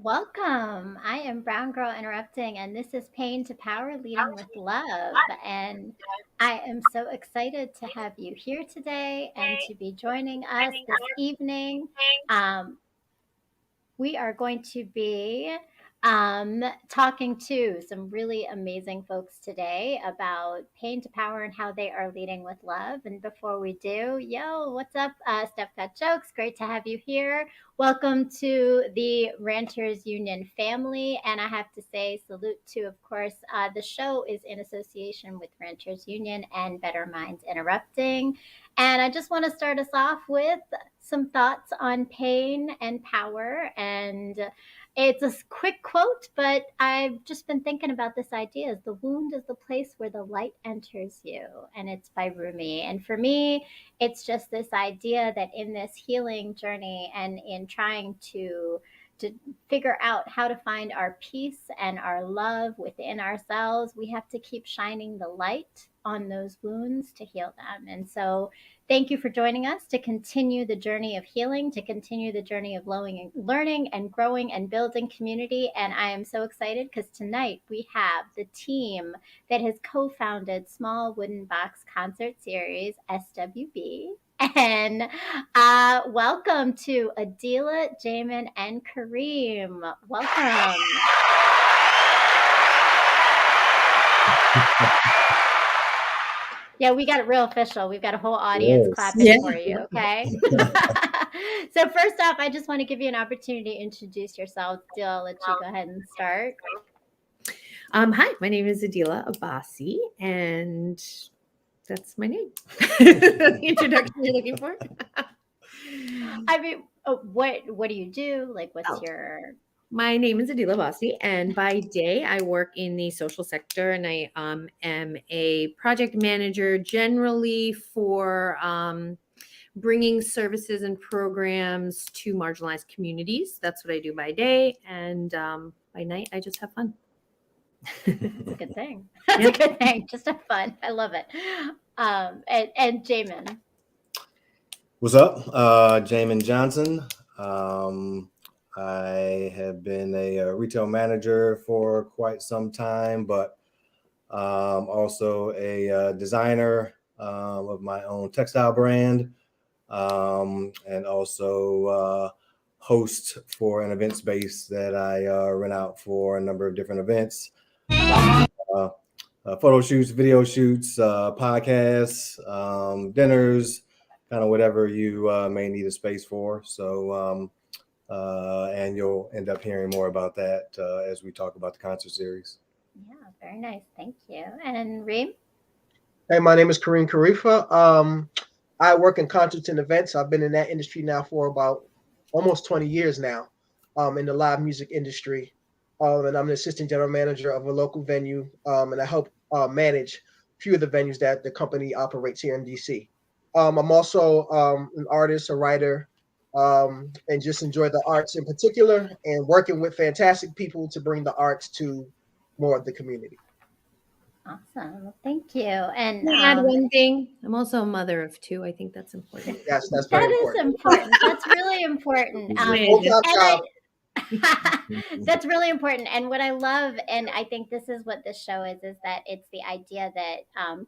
Welcome. I am Brown Girl Interrupting, and this is Pain to Power Leading with Love. And I am so excited to have you here today and to be joining us this evening. Um, we are going to be talking to some really amazing folks today about pain to power and how they are leading with love. And before we do, yo, what's up, Steph Cut Jokes? Great to have you here. Welcome to the Ranters Union family. And I have to say, salute to, of course, the show is in association with Ranters Union and Better Minds Interrupting. And I just want to start us off with some thoughts on pain and power. And it's a quick quote, but I've just been thinking about this idea: is the wound is the place where the light enters you. And it's by Rumi. And for me, it's just this idea that in this healing journey and in trying to figure out how to find our peace and our love within ourselves, we have to keep shining the light on those wounds to heal them. And so thank you for joining us to continue the journey of healing, to continue the journey of learning and growing and building community. And I am so excited because tonight we have the team that has co founded Small Wooden Box Concert Series, SWB. And welcome to Adila, Jamin, and Kareem. Welcome. Yeah, we got it real official. We've got a whole audience Yes. clapping for you, okay? So first off, I just want to give you an opportunity to introduce yourself. Adila, I'll let you go ahead and start. Hi, my name is Adila Abbasi, and that's my name. The introduction you're looking for? I mean, what do you do? Like, what's Oh. your... My name is Adila Abbasi, and by day I work in the social sector, and I am a project manager generally for bringing services and programs to marginalized communities. That's what I do by day, and by night I just have fun. That's a good thing. That's a good thing. Just have fun. I love it. And Jamin. What's up? Jamin Johnson. I have been a retail manager for quite some time, but also a designer of my own textile brand, and also host for an event space that I rent out for a number of different events. Photo shoots, video shoots, podcasts, dinners, kind of whatever you may need a space for. So, and you'll end up hearing more about that as we talk about the concert series. Yeah, very nice. Thank you. And Reem? Hey, my name is Kareem Karifa. I work in concerts and events. I've been in that industry now for about almost 20 years now, in the live music industry. And I'm an assistant general manager of a local venue, and I help manage a few of the venues that the company operates here in DC. I'm also an artist, a writer, and just enjoy the arts in particular and working with fantastic people to bring the arts to more of the community. Awesome. Well, thank you. And Can I add one thing? I'm also a mother of two. I think that's important. Yes, that's very that is important. That's really important. That's really important. And what I love, and I think this is what this show is that it's the idea that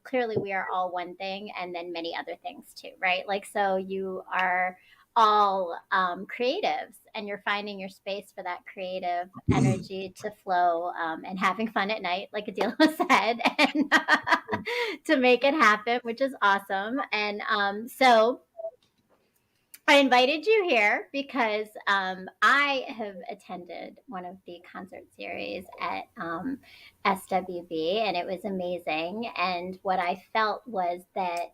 clearly we are all one thing and then many other things too, right? Like, so you are all creatives and you're finding your space for that creative energy to flow and having fun at night, like Adila said, and to make it happen, which is awesome. And so I invited you here because I have attended one of the concert series at SWB, and it was amazing. And what I felt was that,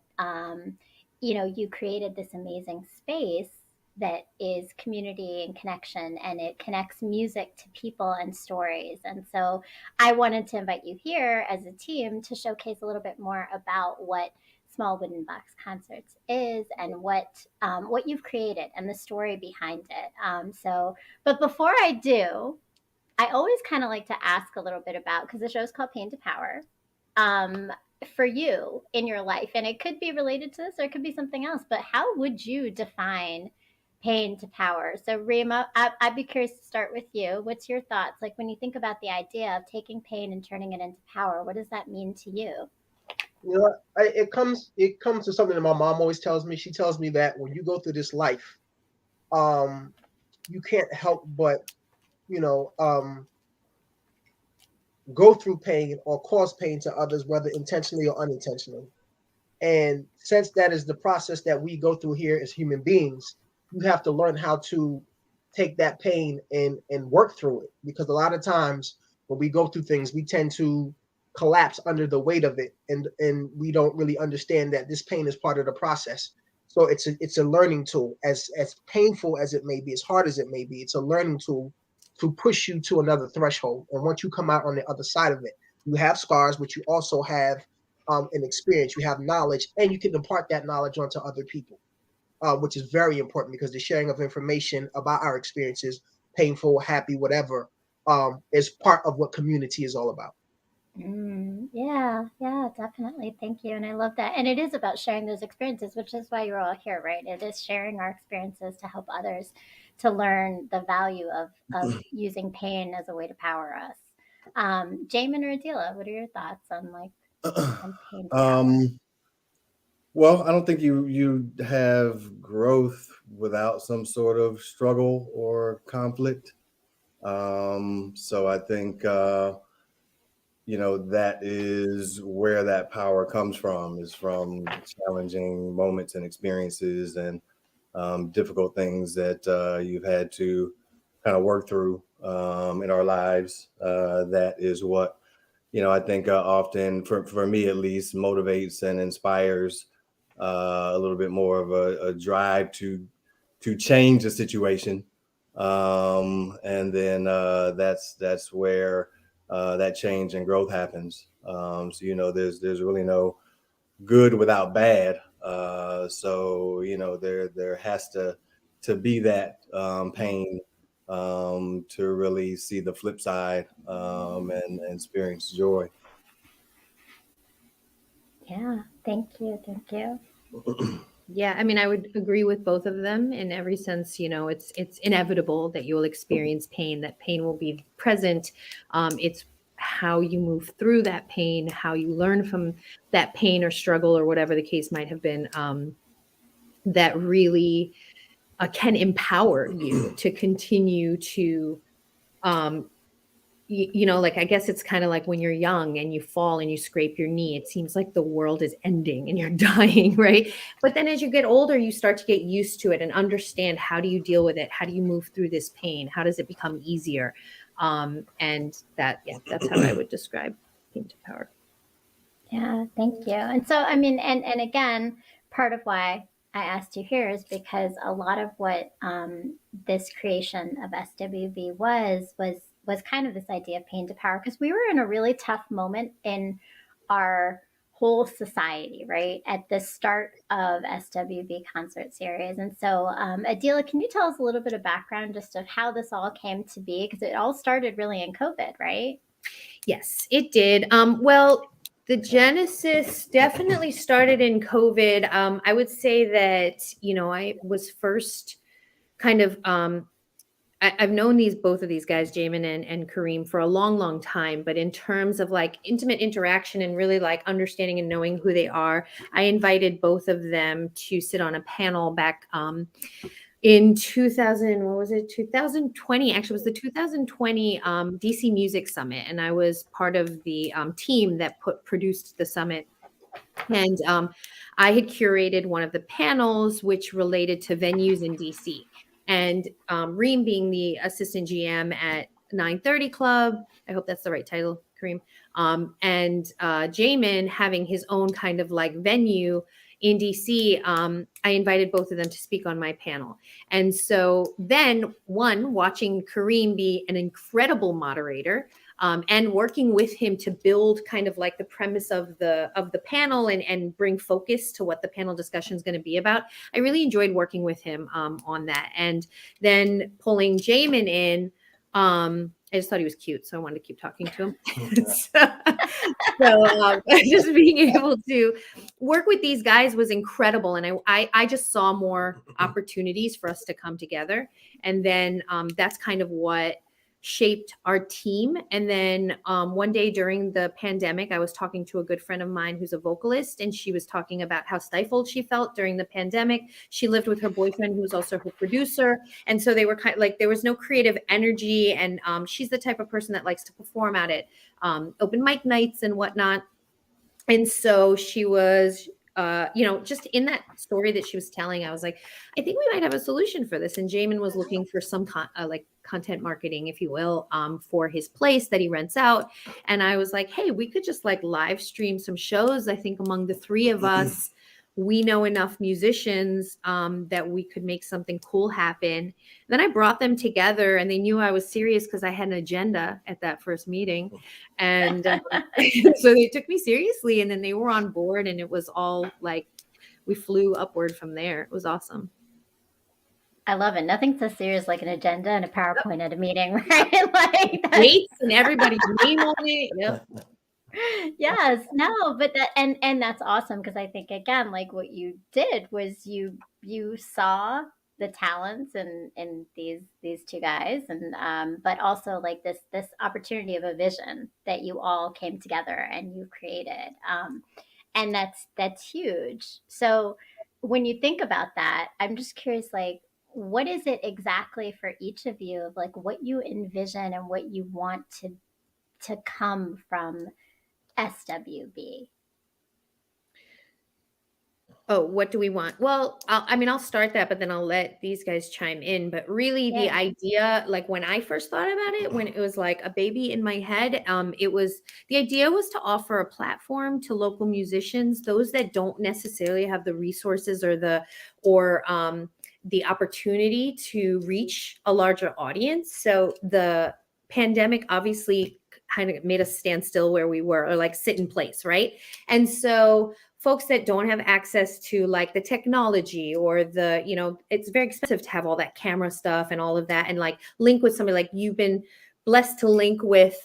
you created this amazing space that is community and connection, and it connects music to people and stories. And so I wanted to invite you here as a team to showcase a little bit more about what Small Wooden Box Concerts is and what you've created and the story behind it. But before I do, I always kind of like to ask a little bit about, because the show is called Pain to Power, for you in your life, and it could be related to this or it could be something else. But how would you define pain to power. So Rima, I'd be curious to start with you. What's your thoughts? Like when you think about the idea of taking pain and turning it into power, what does that mean to you? You know, it comes to something that my mom always tells me. She tells me that when you go through this life, um, you can't help but you know um, go through pain or cause pain to others, whether intentionally or unintentionally. And since that is the process that we go through here as human beings, you have to learn how to take that pain and work through it. Because a lot of times when we go through things, we tend to collapse under the weight of it, and we don't really understand that this pain is part of the process. So it's a learning tool. As painful as it may be, as hard as it may be, it's a learning tool to push you to another threshold. And once you come out on the other side of it, you have scars, but you also have an experience, you have knowledge, and you can impart that knowledge onto other people, which is very important because the sharing of information about our experiences, painful, happy, whatever, is part of what community is all about. Yeah, yeah, definitely. Thank you. And I love that. And it is about sharing those experiences, which is why you're all here, right? It is sharing our experiences to help others to learn the value of using pain as a way to power us. Jamin or Adila, what are your thoughts on like on pain to power? um, well, I don't think you have growth without some sort of struggle or conflict. So I think that is where that power comes from, is from challenging moments and experiences and difficult things that you've had to kind of work through in our lives. That is what I think often, for me at least, motivates and inspires a little bit more of a drive to change the situation, and then that's where that change and growth happens. So there's really no good without bad. So there has to be that pain to really see the flip side and experience joy. Yeah, thank you, thank you. Yeah, I mean, I would agree with both of them in every sense. It's inevitable that you will experience pain. That pain will be present. It's how you move through that pain, how you learn from that pain or struggle or whatever the case might have been. That really can empower you to continue to um, like I guess it's kind of like when you're young and you fall and you scrape your knee, it seems like the world is ending and you're dying, right? But then as you get older, you start to get used to it and understand, how do you deal with it? How do you move through this pain? How does it become easier? And that's how I would describe pain to power. Yeah, thank you. And so, I mean, and again, part of why I asked you here is because a lot of what this creation of SWB was kind of this idea of pain to power, because we were in a really tough moment in our whole society, right, at the start of SWB concert series. And so, Adila, can you tell us a little bit of background just of how this all came to be? Because it all started really in COVID, right? Yes, it did. Well, the genesis definitely started in COVID. I would say that, I was first kind of, I've known both of these guys, Jamin and Kareem, for a long, long time. But in terms of like intimate interaction and really like understanding and knowing who they are, I invited both of them to sit on a panel back in 2000, what was it? 2020, actually, it was the 2020 DC Music Summit. And I was part of the team that produced the summit. And I had curated one of the panels, which related to venues in DC. And Reem being the assistant GM at 930 Club, I hope that's the right title, Kareem, and Jamin having his own kind of like venue in DC, I invited both of them to speak on my panel. And so then watching Kareem be an incredible moderator, and working with him to build kind of like the premise of the panel and bring focus to what the panel discussion is going to be about. I really enjoyed working with him on that. And then pulling Jamin in, I just thought he was cute, so I wanted to keep talking to him. So just being able to work with these guys was incredible, and I just saw more opportunities for us to come together, and then that's kind of what shaped our team. And then one day during the pandemic, I was talking to a good friend of mine who's a vocalist, and she was talking about how stifled she felt during the pandemic. She lived with her boyfriend, who was also her producer, and so they were kind of like, there was no creative energy. And she's the type of person that likes to perform at it, open mic nights and whatnot. And so she was, just in that story that she was telling, I was like, I think we might have a solution for this. And Jamin was looking for some content marketing, if you will, for his place that he rents out. And I was like, hey, we could just like live stream some shows. I think among the three of us, we know enough musicians that we could make something cool happen. Then I brought them together, and they knew I was serious because I had an agenda at that first meeting. And so they took me seriously, and then they were on board, and it was all like, we flew upward from there. It was awesome. I love it. Nothing so serious like an agenda and a PowerPoint at a meeting, right? Like dates and everybody's name on it. Yep. Yes, no, but and that's awesome, because I think again, like what you did was you saw the talents in these two guys, and but also like this opportunity of a vision that you all came together and you created, and that's huge. So when you think about that, I'm just curious, like what is it exactly for each of you of like what you envision and what you want to come from SWB? Oh, what do we want? Well, I'll start that, but then I'll let these guys chime in. But really, the Yeah. idea, like when I first thought about it, when it was like a baby in my head, the idea was to offer a platform to local musicians, those that don't necessarily have the resources or the opportunity to reach a larger audience. So the pandemic obviously kind of made us stand still where we were, or like sit in place, right? And so folks that don't have access to like the technology or it's very expensive to have all that camera stuff and all of that, and like link with somebody like you've been blessed to link with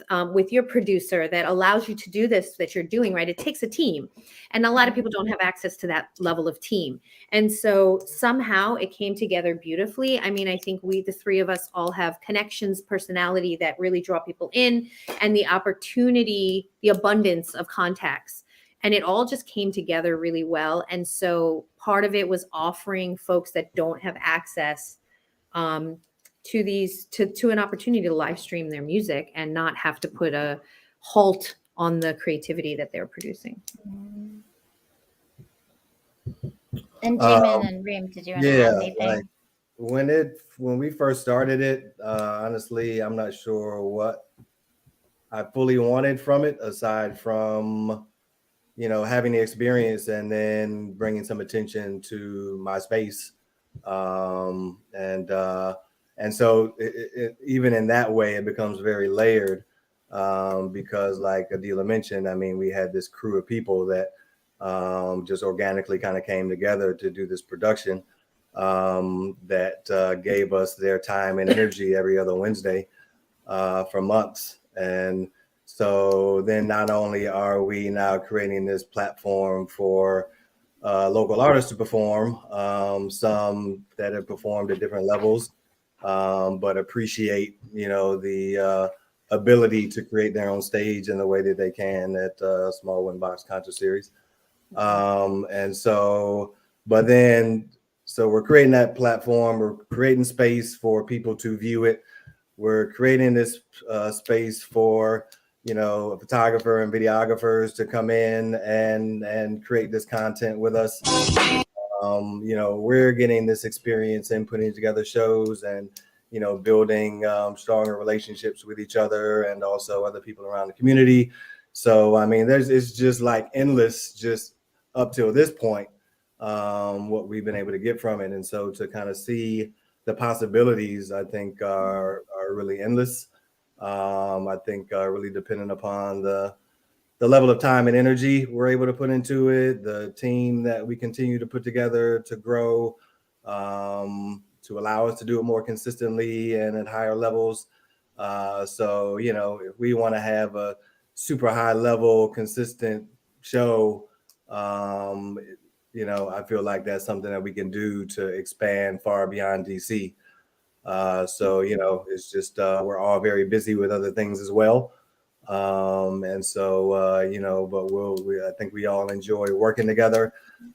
your producer that allows you to do this that you're doing, right? It takes a team, and a lot of people don't have access to that level of team. And so somehow it came together beautifully. I mean, I think the three of us all have connections, personality that really draw people in, and the opportunity, the abundance of contacts. And it all just came together really well. And so part of it was offering folks that don't have access to an opportunity to live stream their music and not have to put a halt on the creativity that they're producing. And Jamin and Reem, did you want to add anything? Like when we first started it, honestly, I'm not sure what I fully wanted from it, aside from having the experience and then bringing some attention to my space, and so even in that way, it becomes very layered, because like Adila mentioned, I mean, we had this crew of people that just organically kind of came together to do this production, that gave us their time and energy every other Wednesday for months. And so then not only are we now creating this platform for local artists to perform, some that have performed at different levels, but appreciate, the ability to create their own stage in the way that they can at Small Wooden Box Concert Series. And so, but then, so we're creating that platform, we're creating space for people to view it. We're creating this space for, a photographer and videographers to come in and create this content with us. We're getting this experience in putting together shows and, building stronger relationships with each other and also other people around the community. So, I mean, it's just like endless, just up till this point, what we've been able to get from it. And so to kind of see the possibilities, I think are really endless. I think really dependent upon the level of time and energy we're able to put into it, the team that we continue to put together to grow, to allow us to do it more consistently and at higher levels. So, if we want to have a super high level, consistent show, um, I feel like that's something that we can do to expand far beyond DC. So, it's just we're all very busy with other things as well. And so, but I think we all enjoy working together,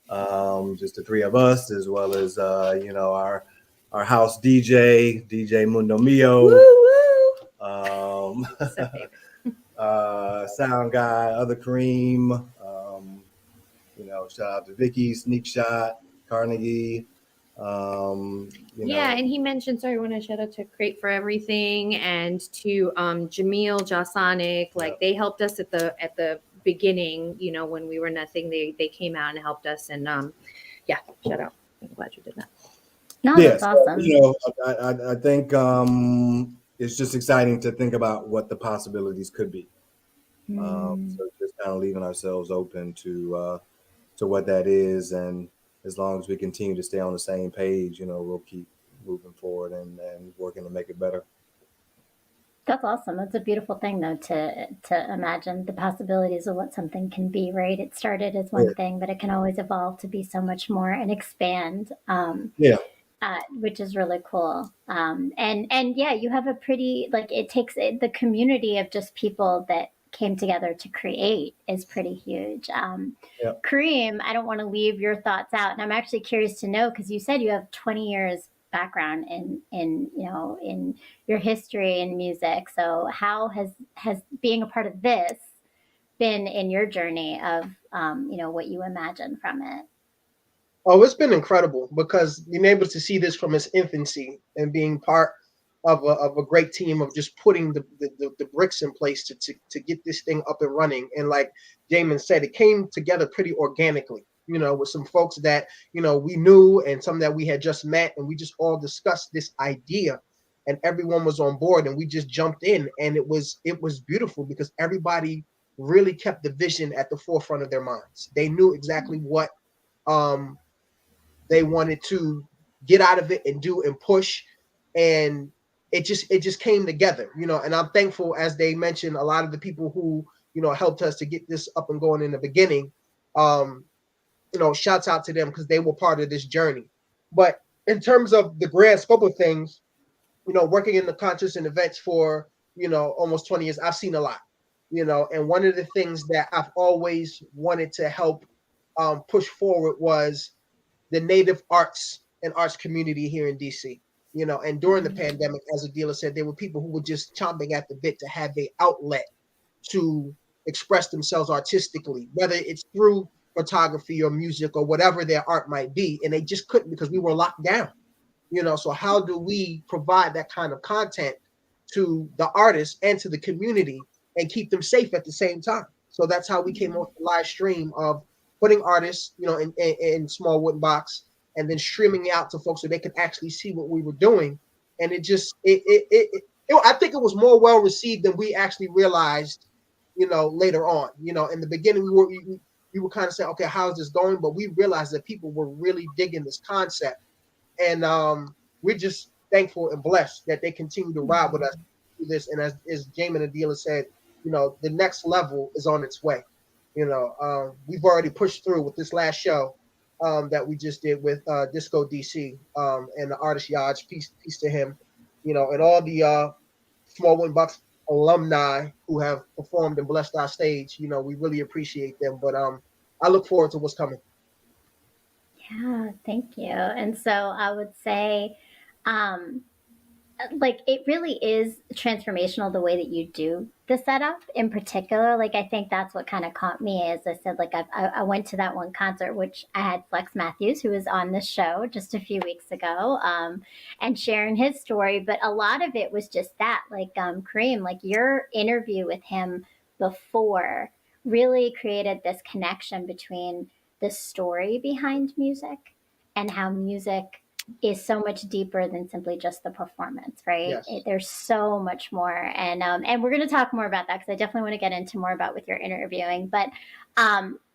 just the three of us, as well as, our house DJ Mundo Mio, Woo woo. So sound guy, Other Cream, shout out to Vicky, Sneak Shot, Carnegie. Yeah, and he mentioned, sorry, I want to shout out to Crate for Everything and to Jamil Jasonic. Like they helped us at the beginning, when we were nothing. They came out and helped us, and yeah, shout out. I'm glad you did that. No, that's awesome. I think it's just exciting to think about what the possibilities could be. So just kind of leaving ourselves open to what that is, and as long as we continue to stay on the same page, we'll keep moving forward and working to make it better. That's awesome. That's a beautiful thing, though, to imagine the possibilities of what something can be, right? It started as one thing, but it can always evolve to be so much more and expand. Which is really cool. And yeah, you have a pretty, it takes the community of just people that came together to create is pretty huge. Kareem, I don't want to leave your thoughts out, and I'm actually curious to know, because you said you have 20 years background in your history in music. So how has being a part of this been in your journey of what you imagine from it? Oh, it's been incredible because being able to see this from its infancy and being part of a great team of just putting the bricks in place to get this thing up and running. And like Jamin said, it came together pretty organically, with some folks that, we knew and some that we had just met, and we just all discussed this idea and everyone was on board and we just jumped in, and it was beautiful because everybody really kept the vision at the forefront of their minds. They knew exactly what they wanted to get out of it and do and push, and it just came together, and I'm thankful, as they mentioned, a lot of the people who helped us to get this up and going in the beginning. Shouts out to them because they were part of this journey. But in terms of the grand scope of things, working in the concerts and events for almost 20 years, I've seen a lot, and one of the things that I've always wanted to help push forward was the native arts and arts community here in DC. And during the pandemic, as Adila said, there were people who were just chomping at the bit to have an outlet to express themselves artistically, whether it's through photography or music or whatever their art might be, and they just couldn't because we were locked down. So how do we provide that kind of content to the artists and to the community and keep them safe at the same time? So that's how we came off the live stream of putting artists, in small wooden box and then streaming out to folks so they could actually see what we were doing. And I think it was more well received than we actually realized, later on. In the beginning, we were kind of saying, okay, how's this going? But we realized that people were really digging this concept. And we're just thankful and blessed that they continue to ride with us through this. And as Jamin and Adila said, the next level is on its way. We've already pushed through with this last show that we just did with Disco DC and the artist Yaj, peace to him, and all the Small Wooden Bucks alumni who have performed and blessed our stage. We really appreciate them. But I look forward to what's coming. Yeah, thank you. And so I would say, it really is transformational the way that you do the setup in particular. I think that's what kind of caught me. As I said, I went to that one concert, which I had Flex Matthews, who was on the show just a few weeks ago, and sharing his story. But a lot of it was just that, Kareem, your interview with him before really created this connection between the story behind music and how music is so much deeper than simply just the performance, right? Yes. There's so much more, and we're going to talk more about that because I definitely want to get into more about with your interviewing. But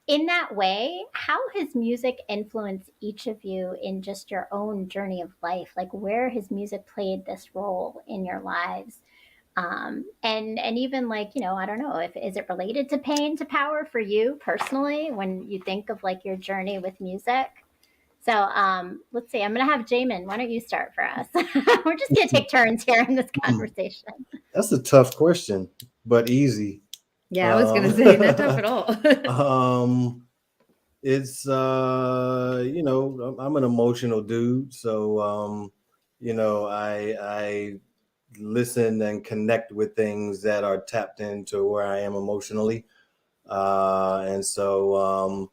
in that way, how has music influenced each of you in just your own journey of life? Where has music played this role in your lives? And even like, I don't know, if is it related to pain to power for you personally when you think of like your journey with music? So let's see. I'm gonna have Jamin. Why don't you start for us? We're just gonna take turns here in this conversation. That's a tough question, but easy. Yeah, I was gonna say not tough at all. It's I'm an emotional dude, so I listen and connect with things that are tapped into where I am emotionally, and so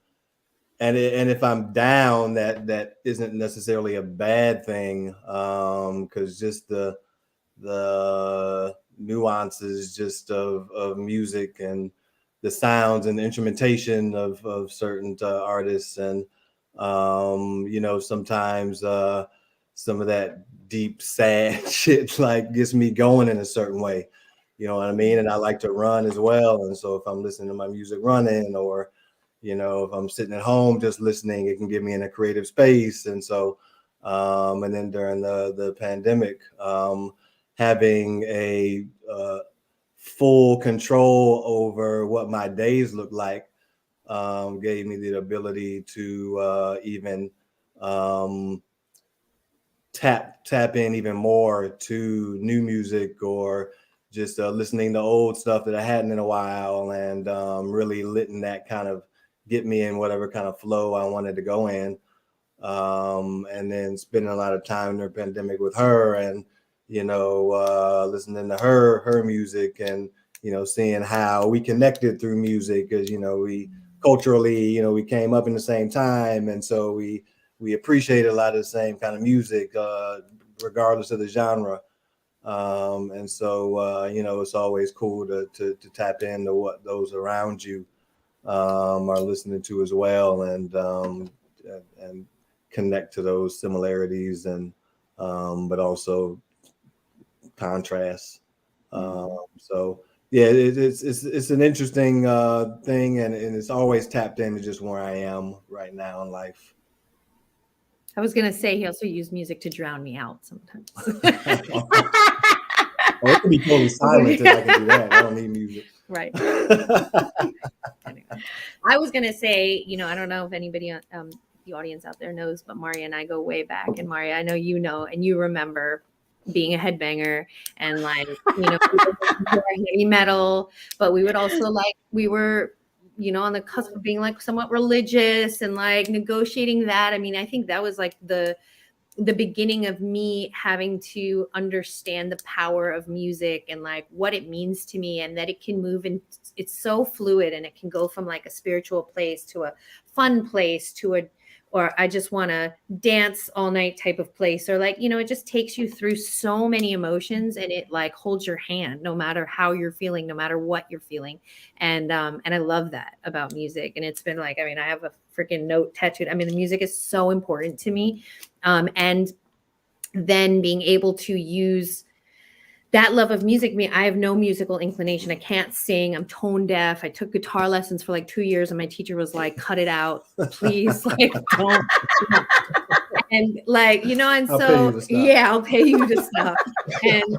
and if I'm down, that isn't necessarily a bad thing, because just the nuances just of music and the sounds and the instrumentation of certain artists, and sometimes some of that deep sad shit like gets me going in a certain way, you know what I mean? And I like to run as well, and so if I'm listening to my music running, or if I'm sitting at home just listening, it can get me in a creative space. And so and then during the pandemic, having a full control over what my days look like gave me the ability to even tap in even more to new music, or just listening to old stuff that I hadn't in a while, and really letting that kind of get me in whatever kind of flow I wanted to go in. And then spending a lot of time in the pandemic with her, and listening to her music, and seeing how we connected through music, because we culturally, we came up in the same time, and so we appreciate a lot of the same kind of music, regardless of the genre. And so it's always cool to tap into what those around you are listening to as well, and connect to those similarities, and but also contrasts. So yeah, it's an interesting thing, and it's always tapped into just where I am right now in life. I was gonna say he also used music to drown me out sometimes. Well, it can be totally silent if I can do that. I don't need music. Right. Anyway, I was gonna say, I don't know if anybody the audience out there knows, but Maria and I go way back. And Maria, I know you know and you remember being a headbanger, and like, heavy metal, but we would also we were, on the cusp of being like somewhat religious and like negotiating that. I mean, I think that was like the beginning of me having to understand the power of music and like what it means to me, and that it can move, and it's so fluid, and it can go from like a spiritual place to a fun place to or I just want to dance all night type of place, or like, it just takes you through so many emotions, and it like holds your hand no matter how you're feeling, no matter what you're feeling. And I love that about music. And it's been like, I mean, I have a freaking note tattooed. I mean, the music is so important to me. And then being able to use that love of music. I have no musical inclination. I can't sing. I'm tone deaf. I took guitar lessons for like 2 years, and my teacher was like, cut it out, please. Like, don't. And like, and so, yeah, I'll pay you to stop. And,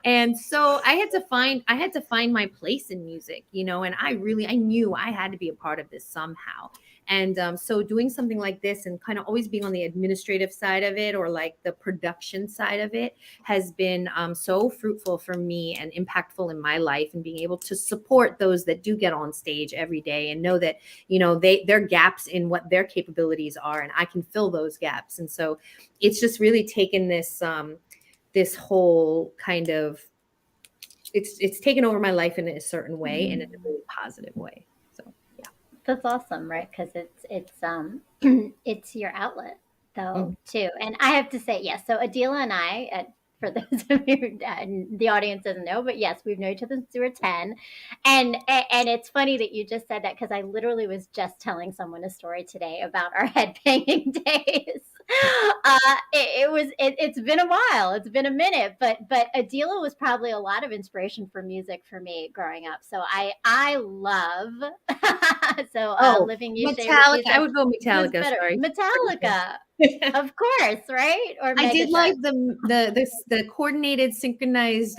and so I had to find my place in music, and I knew I had to be a part of this somehow. And so doing something like this, and kind of always being on the administrative side of it, or like the production side of it, has been so fruitful for me and impactful in my life, and being able to support those that do get on stage every day, and know that, there are gaps in what their capabilities are, and I can fill those gaps. And so it's just really taken this whole kind of, it's taken over my life in a certain way, and in a really positive way. That's awesome, right? Because it's it's your outlet though too. And I have to say, yes. So Adila and I, for those of you the audience doesn't know, but yes, we've known each other since we were 10. And it's funny that you just said that, because I literally was just telling someone a story today about our headbanging days. It's been a while. It's been a minute, but Adila was probably a lot of inspiration for music for me growing up. So I love Oh, Living You Say with Metallica. You I would go was Metallica. better. Sorry. Metallica, of course, right? Or I did like Megadeth. the coordinated, synchronized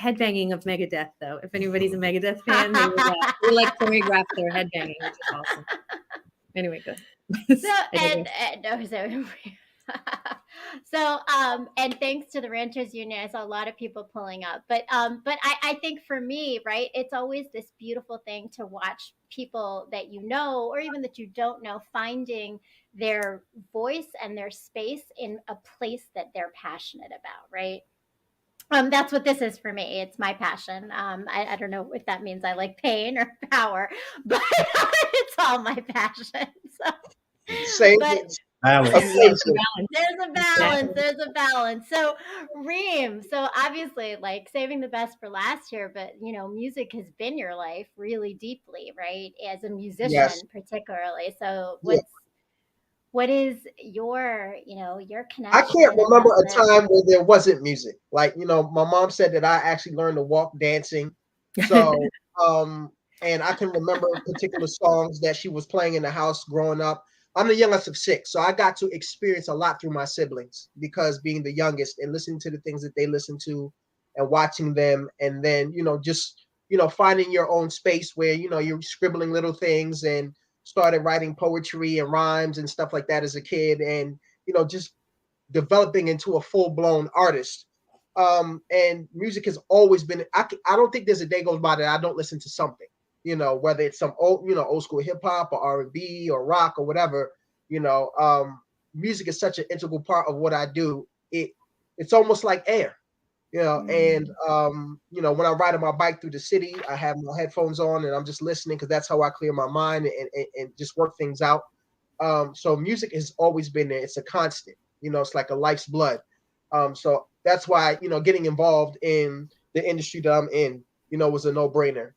headbanging of Megadeth, though. If anybody's a Megadeth fan, they would like choreograph their headbanging, which is awesome. Anyway, good. So and no, so and thanks to the Renters Union, I saw a lot of people pulling up. But I think for me, right, it's always this beautiful thing to watch people that you know or even that you don't know finding their voice and their space in a place that they're passionate about, right? That's what this is for me. It's my passion. I don't know if that means I like pain or power, but it's all my passion. So, Same. but Balance. Amazing. there's a balance. There's a balance. So, Reem, so obviously, like saving the best for last here, but music has been your life really deeply, right? As a musician, Yes. particularly. So, Yeah. what is your I connection can't and remember a love time where there wasn't music. Like, my mom said that I actually learned to walk dancing. So, and I can remember particular songs that she was playing in the house growing up. I'm the youngest of six, so I got to experience a lot through my siblings because being the youngest and listening to the things that they listen to and watching them, and then, just, finding your own space where, you're scribbling little things and started writing poetry and rhymes and stuff like that as a kid. And, just developing into a full-blown artist. And music has always been, I don't think there's a day goes by that I don't listen to something, whether it's some old school hip hop or R&B or rock or whatever. Music is such an integral part of what I do. It's almost like air. And when I ride on my bike through the city, I have my headphones on and I'm just listening because that's how I clear my mind and just work things out. So music has always been there. It's a constant. It's like a life's blood. So that's why, getting involved in the industry that I'm in, was a no-brainer.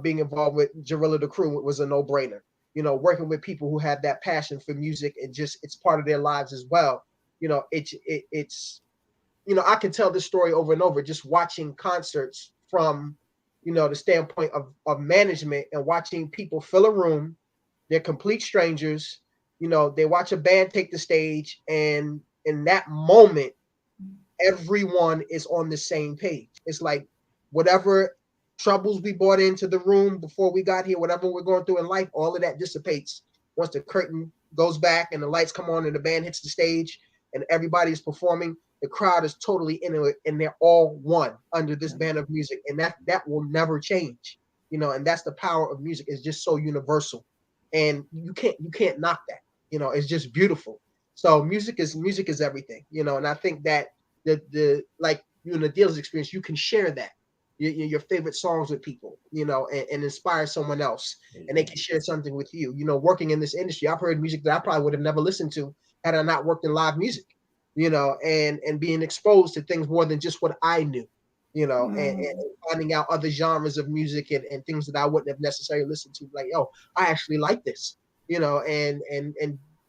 Being involved with Jarilla the Crew was a no-brainer. Working with people who have that passion for music and just it's part of their lives as well. It's I can tell this story over and over just watching concerts from, the standpoint of management and watching people fill a room. They're complete strangers. They watch a band take the stage, and in that moment, everyone is on the same page. It's like whatever troubles we brought into the room before we got here, whatever we're going through in life, all of that dissipates once the curtain goes back and the lights come on and the band hits the stage and everybody's performing. The crowd is totally into it, and they're all one under this band of music, and that will never change. And that's the power of music. It's just so universal, and you can't knock that. It's just beautiful. So music is everything. And I think that the like in the deals experience, you can share that your favorite songs with people, and inspire someone else, and they can share something with you. Working in this industry, I've heard music that I probably would have never listened to had I not worked in live music. And being exposed to things more than just what I knew, and finding out other genres of music and things that I wouldn't have necessarily listened to. Like, oh, I actually like this, and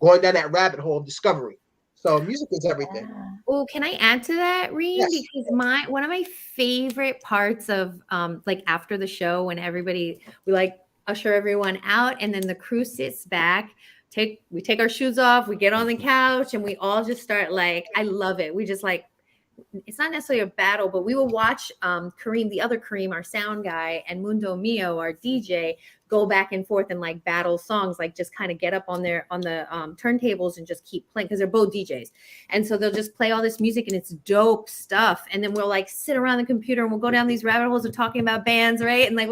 going down that rabbit hole of discovery. So music is everything. Oh, can I add to that, Reem? Yes. Because one of my favorite parts of like after the show when we like usher everyone out and then the crew sits back, we take our shoes off, we get on the couch and we all just start like, I love it. We just like, it's not necessarily a battle, but we will watch Kareem, the other Kareem, our sound guy, and Mundo Mio, our DJ, go back and forth and like battle songs, like just kind of get up on the turntables and just keep playing because they're both DJs. And so they'll just play all this music and it's dope stuff. And then we'll like sit around the computer and we'll go down these rabbit holes of talking about bands, right? And like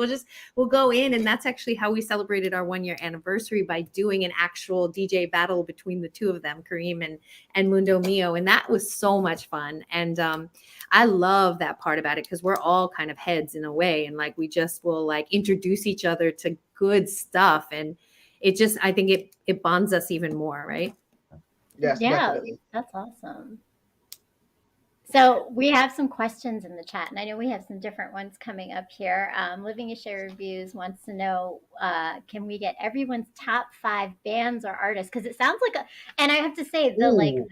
we'll go in, and that's actually how we celebrated our 1-year anniversary, by doing an actual DJ battle between the two of them, Kareem and Mundo Mio. And that was so much fun. And I love that part about it because we're all kind of heads in a way, and like we just will like introduce each other to good stuff, and it just, I think it bonds us even more, right? Yes, Yeah, definitely. that's awesome. So we have some questions in the chat, and I know we have some different ones coming up here. Living a Share Reviews wants to know, can we get everyone's top 5 bands or artists? Because it sounds like and I have to say Ooh.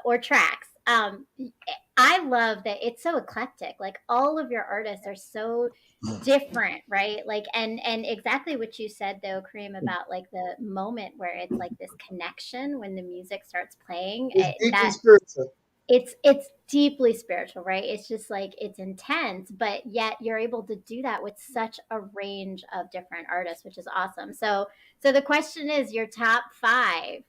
or tracks. I love that it's so eclectic. Like all of your artists are so different, right? Like and exactly what you said though, Kareem, about like the moment where it's like this connection when the music starts playing. It's deeply That spiritual. it's deeply spiritual, right? It's just like it's intense, but yet you're able to do that with such a range of different artists, which is awesome. So the question is your top 5.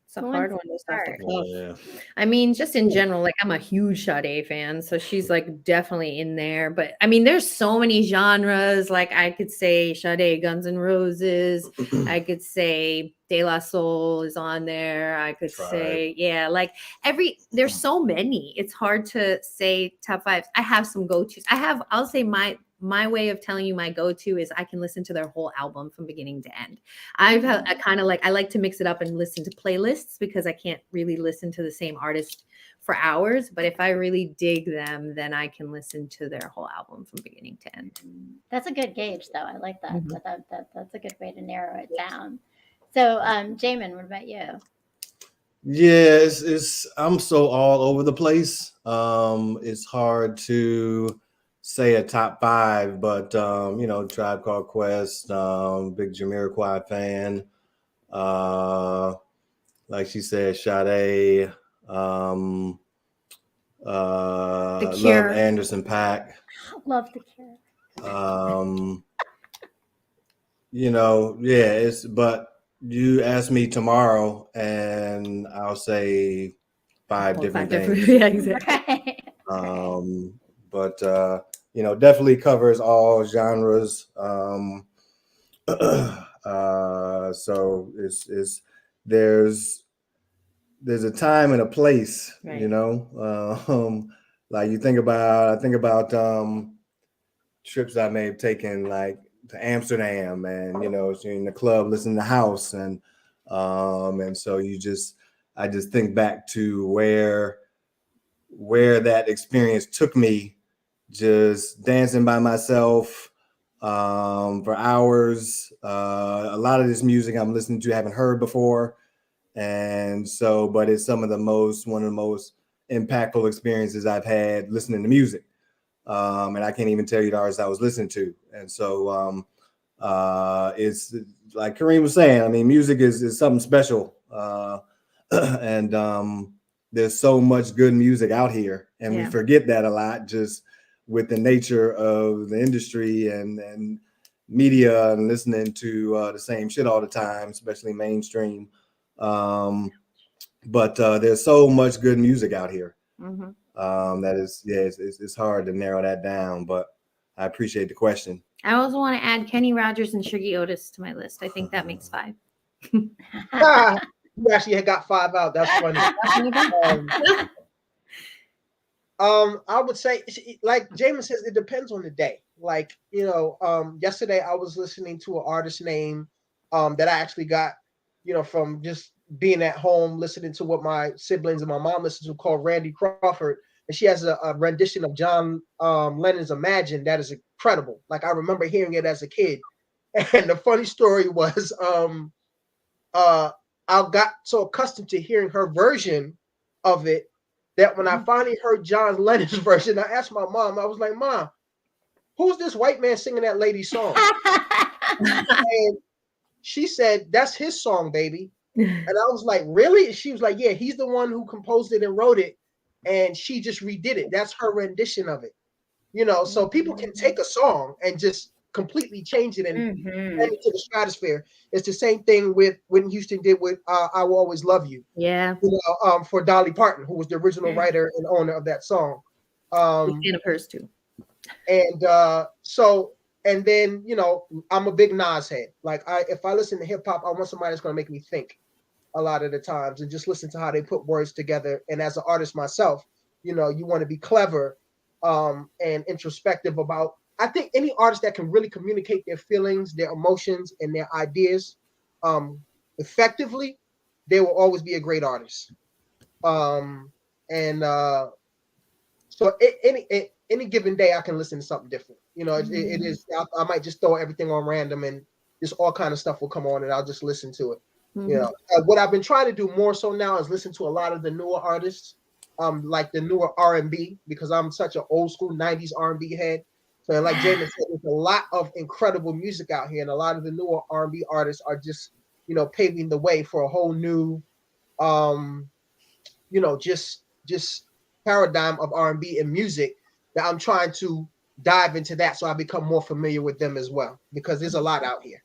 It's a Who hard wants one to to start start? to cuff. Yeah. I mean, just in general, like I'm a huge Sade fan, so she's like definitely in there. But I mean, there's so many genres. Like I could say Sade, Guns N' Roses. I could say De La Soul is on there. I could Tribe. say, yeah, like there's so many. It's hard to say top 5. I have some go-tos. I'll say my way of telling you my go-to is I can listen to their whole album from beginning to end. I kind of I like to mix it up and listen to playlists because I can't really listen to the same artist for hours. But if I really dig them, then I can listen to their whole album from beginning to end. That's a good gauge, though. I like that. Mhm. That's a good way to narrow it down. So, Jamin, what about you? Yeah, it's I'm so all over the place. It's hard to say a top 5, but Tribe Called Quest, big Jamiroquai fan. Like she said, Sade, The love Cure. Anderson .Paak. Love the Cure. But you ask me tomorrow and I'll say 5 different things. Yeah, exactly. Right. But definitely covers all genres. So it's there's a time and a place, Right. like I think about trips I may have taken, like to Amsterdam, and in the club, listening to house, and so I just think back to where that experience took me, just dancing by myself for hours. A lot of this music I'm listening to I haven't heard before, and so, but it's one of the most impactful experiences I've had listening to music. And I can't even tell you the artists I was listening to. And so it's like Kareem was saying, I mean, music is something special. And there's so much good music out here, and we forget that a lot just with the nature of the industry and media and listening to the same shit all the time, especially mainstream. But there's so much good music out here. Mm-hmm. That is, it's hard to narrow that down, but I appreciate the question. I also want to add Kenny Rogers and Shuggy Otis to my list. I think that makes 5. You actually had got 5 out. That's funny. I would say, like Jamin says, it depends on the day. Like, yesterday I was listening to an artist name that I actually got, from just being at home, listening to what my siblings and my mom listen to, called Randy Crawford. And she has a rendition of John Lennon's Imagine that is incredible. Like, I remember hearing it as a kid. And the funny story was I got so accustomed to hearing her version of it that when I finally heard John Lennon's version, I asked my mom, I was like, Mom, who's this white man singing that lady's song? And she said, that's his song, baby. And I was like, really? She was like, yeah, he's the one who composed it and wrote it. And she just redid it. That's her rendition of it. So people can take a song and just completely change it and send it to the stratosphere. It's the same thing with Whitney Houston did with I Will Always Love You. Yeah. For Dolly Parton, who was the original writer and owner of that song. And of hers too. And and then, I'm a big Nas head. Like, if I listen to hip hop, I want somebody that's going to make me think a lot of the times and just listen to how they put words together. And as an artist myself, you want to be clever and introspective about. I think any artist that can really communicate their feelings, their emotions, and their ideas effectively, they will always be a great artist. and so any given day I can listen to something different. You know, it is. I might just throw everything on random, and just all kind of stuff will come on, and I'll just listen to it. You know, what I've been trying to do more so now is listen to a lot of the newer artists, like the newer R&B, because I'm such an old school '90s R&B head. So, like James said, there's a lot of incredible music out here, and a lot of the newer R&B artists are just, you know, paving the way for a whole new, you know, just paradigm of R&B and music that I'm trying to dive into that, so I become more familiar with them as well, because there's a lot out here.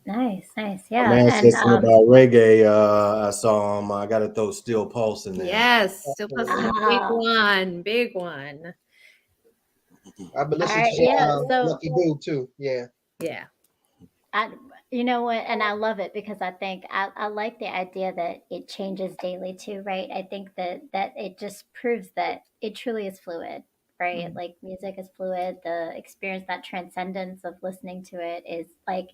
Nice, nice. My Yeah. man And said something about reggae. I saw him. I got to throw Steel Pulse in there. Yes, Still Pulse is a big Wow. one, big one. I've been All listening right, to yeah. So Lucky Dube too. Yeah. Yeah. you know what, and I love it because I think I like the idea that it changes daily too, right? I think that it just proves that it truly is fluid, right? Like music is fluid. The experience, that transcendence of listening to it is like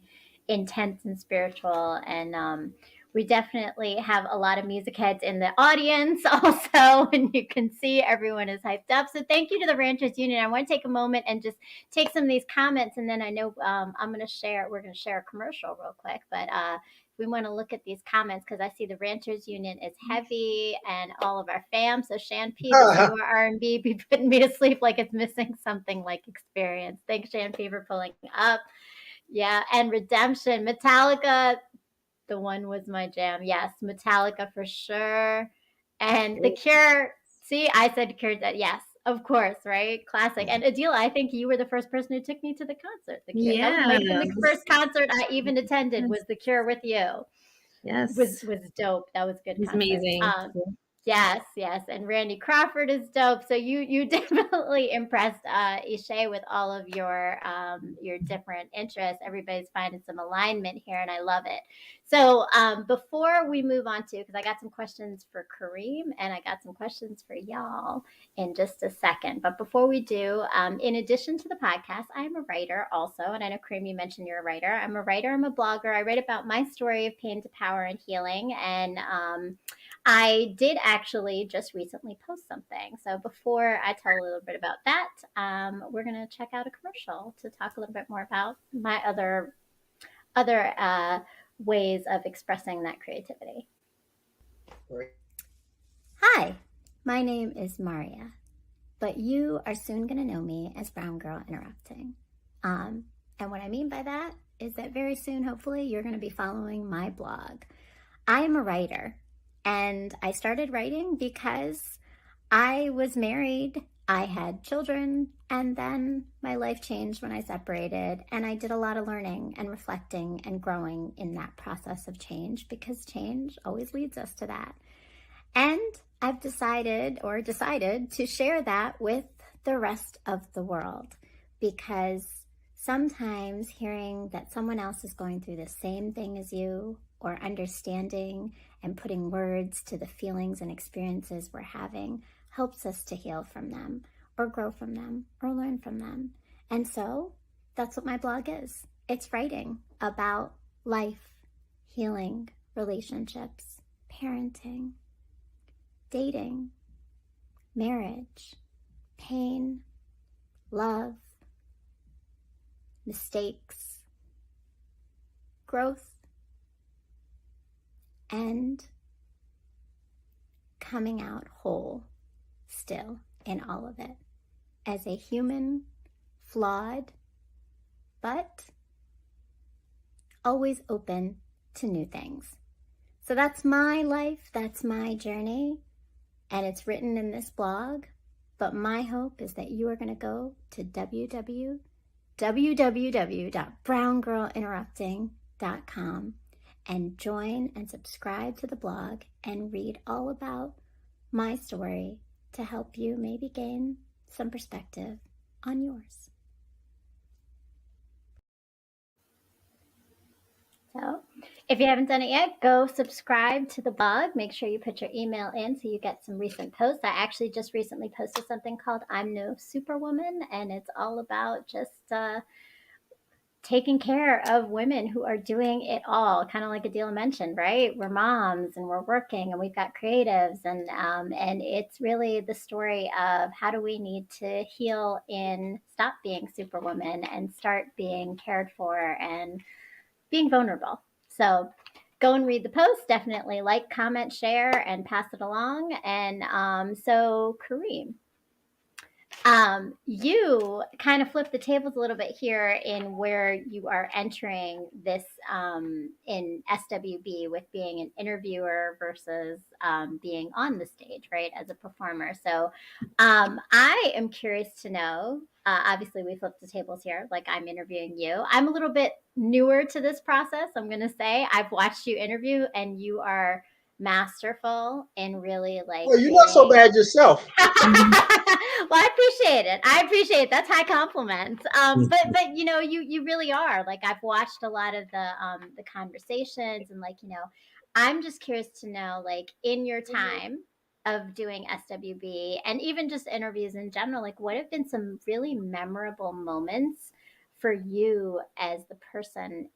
intense and spiritual. And we definitely have a lot of music heads in the audience also, and you can see everyone is hyped up. So thank you to the Ranchers Union. I want to take a moment and just take some of these comments, and then I know we're going to share a commercial real quick, but we want to look at these comments because I see the Ranchers Union is heavy and all of our fam. So Shan P, this newer R&B be putting me to sleep like it's missing something like experience. Thanks, Shan P, for pulling up. Yeah, and Redemption, Metallica, the one was my jam. Yes, Metallica for sure. And The Cure. See, I said Cure. Yes, of course, right? Classic. And Adila, I think you were the first person who took me to the concert. The Cure. That might have been the first concert I even attended. Was The Cure with you? Yes. Was dope. That was good. It's concert. amazing. Yes, yes, and Randy Crawford is dope. So you definitely impressed Ishay with all of your different interests. Everybody's finding some alignment here, and I love it. So before we move on to, because I got some questions for Kareem and I got some questions for y'all in just a second. But before we do, in addition to the podcast, I am a writer also, and I know Kareem, you mentioned you're a writer. I'm a writer. I'm a blogger. I write about my story of pain to power and healing, and I did actually just recently post something. So before I tell a little bit about that, we're going to check out a commercial to talk a little bit more about my other ways of expressing that creativity. Right. Hi, my name is Maria, but you are soon going to know me as Brown Girl Interrupting. And what I mean by that is that very soon, hopefully, you're going to be following my blog. I am a writer. And I started writing because I was married, I had children, and then my life changed when I separated. And I did a lot of learning and reflecting and growing in that process of change, because change always leads us to that. And I've decided to share that with the rest of the world, because sometimes hearing that someone else is going through the same thing as you, or understanding and putting words to the feelings and experiences we're having, helps us to heal from them, or grow from them, or learn from them. And so that's what my blog is. It's writing about life, healing, relationships, parenting, dating, marriage, pain, love, mistakes, growth, and coming out whole still in all of it as a human, flawed, but always open to new things. So that's my life, that's my journey, and it's written in this blog. But my hope is that you are going to go to www.browngirlinterrupting.com and join and subscribe to the blog and read all about my story to help you maybe gain some perspective on yours. So if you haven't done it yet, go subscribe to the blog. Make sure you put your email in so you get some recent posts. I actually just recently posted something called I'm No Superwoman, and it's all about just taking care of women who are doing it all, kind of like Adila mentioned, right? We're moms and we're working and we've got creatives, and it's really the story of how do we need to heal in stop being superwoman and start being cared for and being vulnerable. So go and read the post. Definitely like, comment, share, and pass it along. And so Kareem, you kind of flip the tables a little bit here in where you are entering this in SWB with being an interviewer versus being on the stage, right, as a performer. So I am curious to know. Obviously, we flipped the tables here. Like I'm interviewing you. I'm a little bit newer to this process. I'm going to say I've watched you interview, and you are masterful in really like Well, you're not so getting bad yourself. well, I appreciate it. I appreciate it. That's high compliments. But you know, you really are. Like I've watched a lot of the conversations, and like, you know, I'm just curious to know, like, in your time of doing SWB and even just interviews in general, like what have been some really memorable moments for you as the person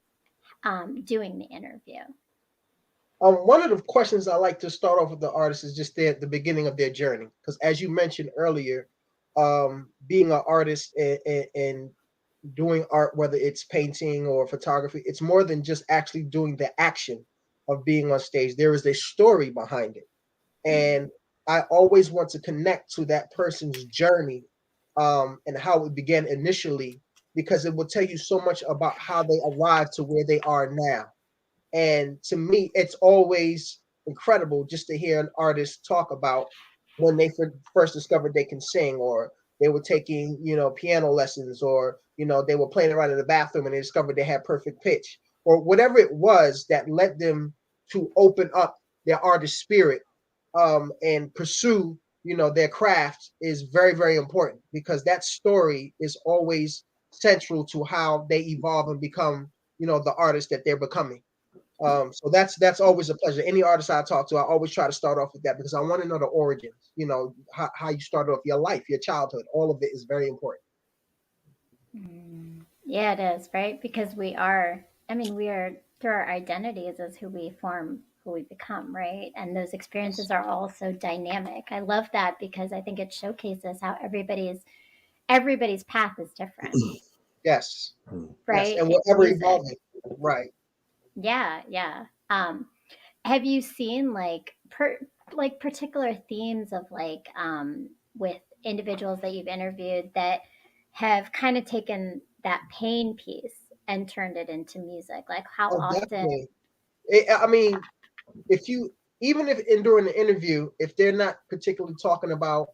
doing the interview? One of the questions I like to start off with the artist is just the beginning of their journey, because as you mentioned earlier, being an artist and doing art, whether it's painting or photography, it's more than just actually doing the action of being on stage. There is a story behind it, and I always want to connect to that person's journey, and how it began initially, because it will tell you so much about how they arrived to where they are now. And to me, it's always incredible just to hear an artist talk about when they first discovered they can sing, or they were taking, piano lessons, or, they were playing around in the bathroom and they discovered they had perfect pitch, or whatever it was that led them to open up their artist spirit, and pursue, their craft, is very, very important, because that story is always central to how they evolve and become, the artist that they're becoming. So that's always a pleasure. Any artist I talk to, I always try to start off with that, because I want to know the origins, how you started off your life, your childhood. All of it is very important. Yeah, it is, right? Because we are, I mean, we are through our identities as who we form, who we become, right? And those experiences Yes. are all so dynamic. I love that because I think it showcases how everybody's path is different, Yes. Yes. right? And In we're ever music. evolving. Right. Yeah, yeah. Have you seen like particular themes of like with individuals that you've interviewed that have kind of taken that pain piece and turned it into music? Like how Oh, often? definitely. I mean, if you, even if in during the interview, if they're not particularly talking about,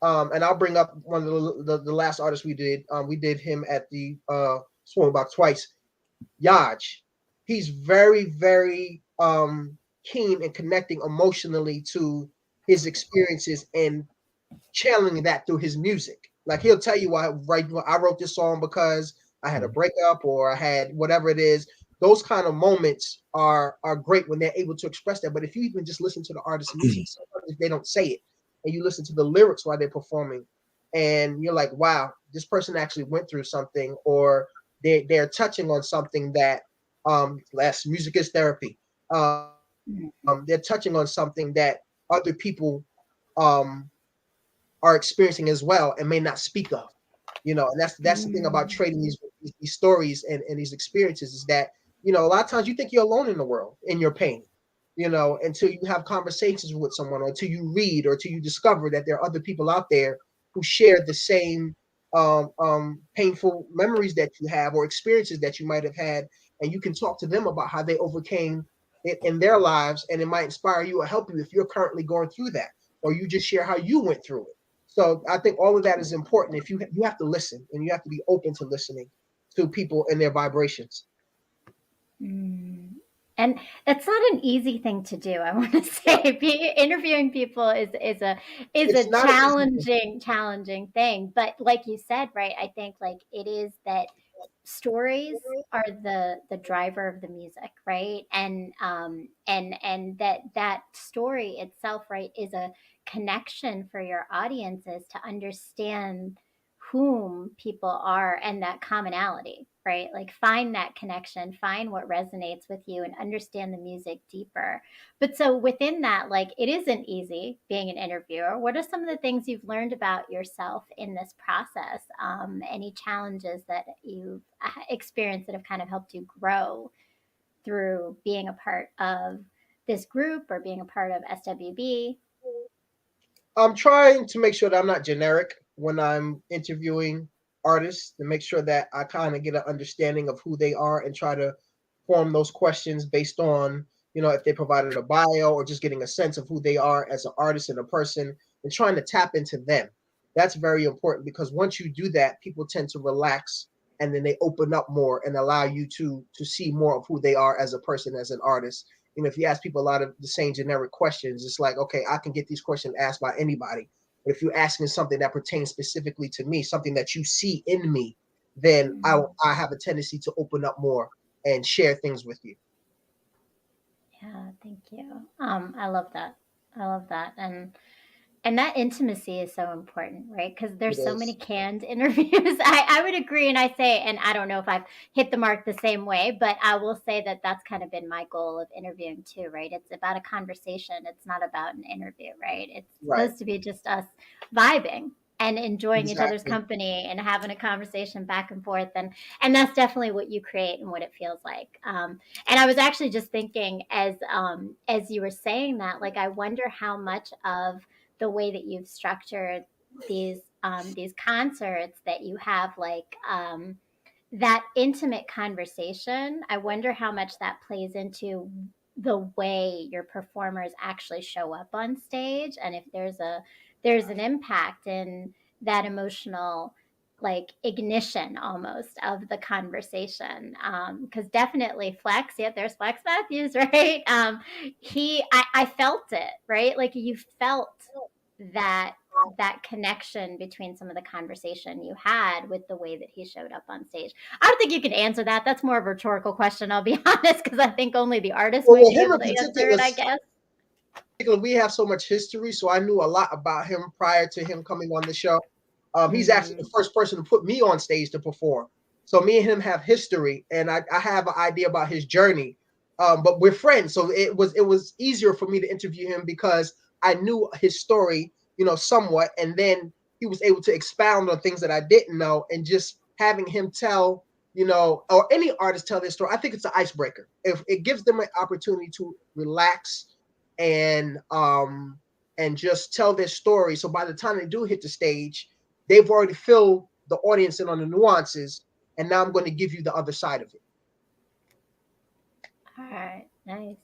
and I'll bring up one of the last artists we did. We did him at the Swing Box twice. Yaj. He's very, very keen in connecting emotionally to his experiences and channeling that through his music. Like he'll tell you, I wrote this song because I had a breakup, or I had whatever it is. Those kind of moments are great when they're able to express that. But if you even just listen to the artist's music, sometimes they don't say it, and you listen to the lyrics while they're performing, and you're like, wow, this person actually went through something, or they're touching on something that, last music is therapy. They're touching on something that other people um are experiencing as well and may not speak of. And that's the thing about Mm, trading these stories and these experiences, is that, a lot of times you think you're alone in the world in your pain, until you have conversations with someone, or until you read, or until you discover that there are other people out there who share the same painful memories that you have, or experiences that you might have had, and you can talk to them about how they overcame it in their lives, and it might inspire you or help you if you're currently going through that, or you just share how you went through it. So I think all of that is important. If you have to listen, and you have to be open to listening to people and their vibrations. mm. And that's not an easy thing to do. I want to say, interviewing people is It's a not an easy thing. challenging thing. But like you said, right? I think like it is that stories are the driver of the music, right? And that story itself, right, is a connection for your audiences to understand whom people are and that commonality, right? Like find that connection, find what resonates with you and understand the music deeper. But so within that, like it isn't easy being an interviewer. What are some of the things you've learned about yourself in this process? Any challenges that you've experienced that have kind of helped you grow through being a part of this group or being a part of SWB? I'm trying to make sure that I'm not generic when I'm interviewing artists, to make sure that I kind of get an understanding of who they are and try to form those questions based on, if they provided a bio or just getting a sense of who they are as an artist and a person and trying to tap into them. That's very important because once you do that, people tend to relax and then they open up more and allow you to see more of who they are as a person, as an artist. If you ask people a lot of the same generic questions, it's like, okay, I can get these questions asked by anybody. But if you're asking something that pertains specifically to me, something that you see in me, then I have a tendency to open up more and share things with you. Yeah, thank you. I love that. I love that. And that intimacy is so important, right? Because there's It so is. many canned interviews. I would agree. And I say, and I don't know if I've hit the mark the same way, but I will say that that's kind of been my goal of interviewing too, right? It's about a conversation. It's not about an interview, right? It's Right. supposed to be just us vibing and enjoying each other's Exactly. company and having a conversation back and forth. And that's definitely what you create and what it feels like. And I was actually just thinking as you were saying that, like, I wonder how much of the way that you've structured these concerts that you have like that intimate conversation. I wonder how much that plays into the way your performers actually show up on stage, and if there's an impact in that emotional like ignition almost of the conversation. Because definitely Flex, yep, there's Flex Matthews, right? I felt it, right? Like you felt that connection between some of the conversation you had with the way that he showed up on stage. I don't think you can answer that. That's more of a rhetorical question, I'll be honest, because I think only the artist Well, might be him able in to answer it, I guess. we have so much history, so I knew a lot about him prior to him coming on the show. He's actually the first person to put me on stage to perform. So me and him have history, and I have an idea about his journey. But we're friends, so it was easier for me to interview him because I knew his story, somewhat, and then he was able to expound on things that I didn't know, and just having him tell, or any artist tell their story, I think it's an icebreaker. If it gives them an opportunity to relax and just tell their story. So by the time they do hit the stage, they've already filled the audience in on the nuances, and now I'm going to give you the other side of it. All right, nice,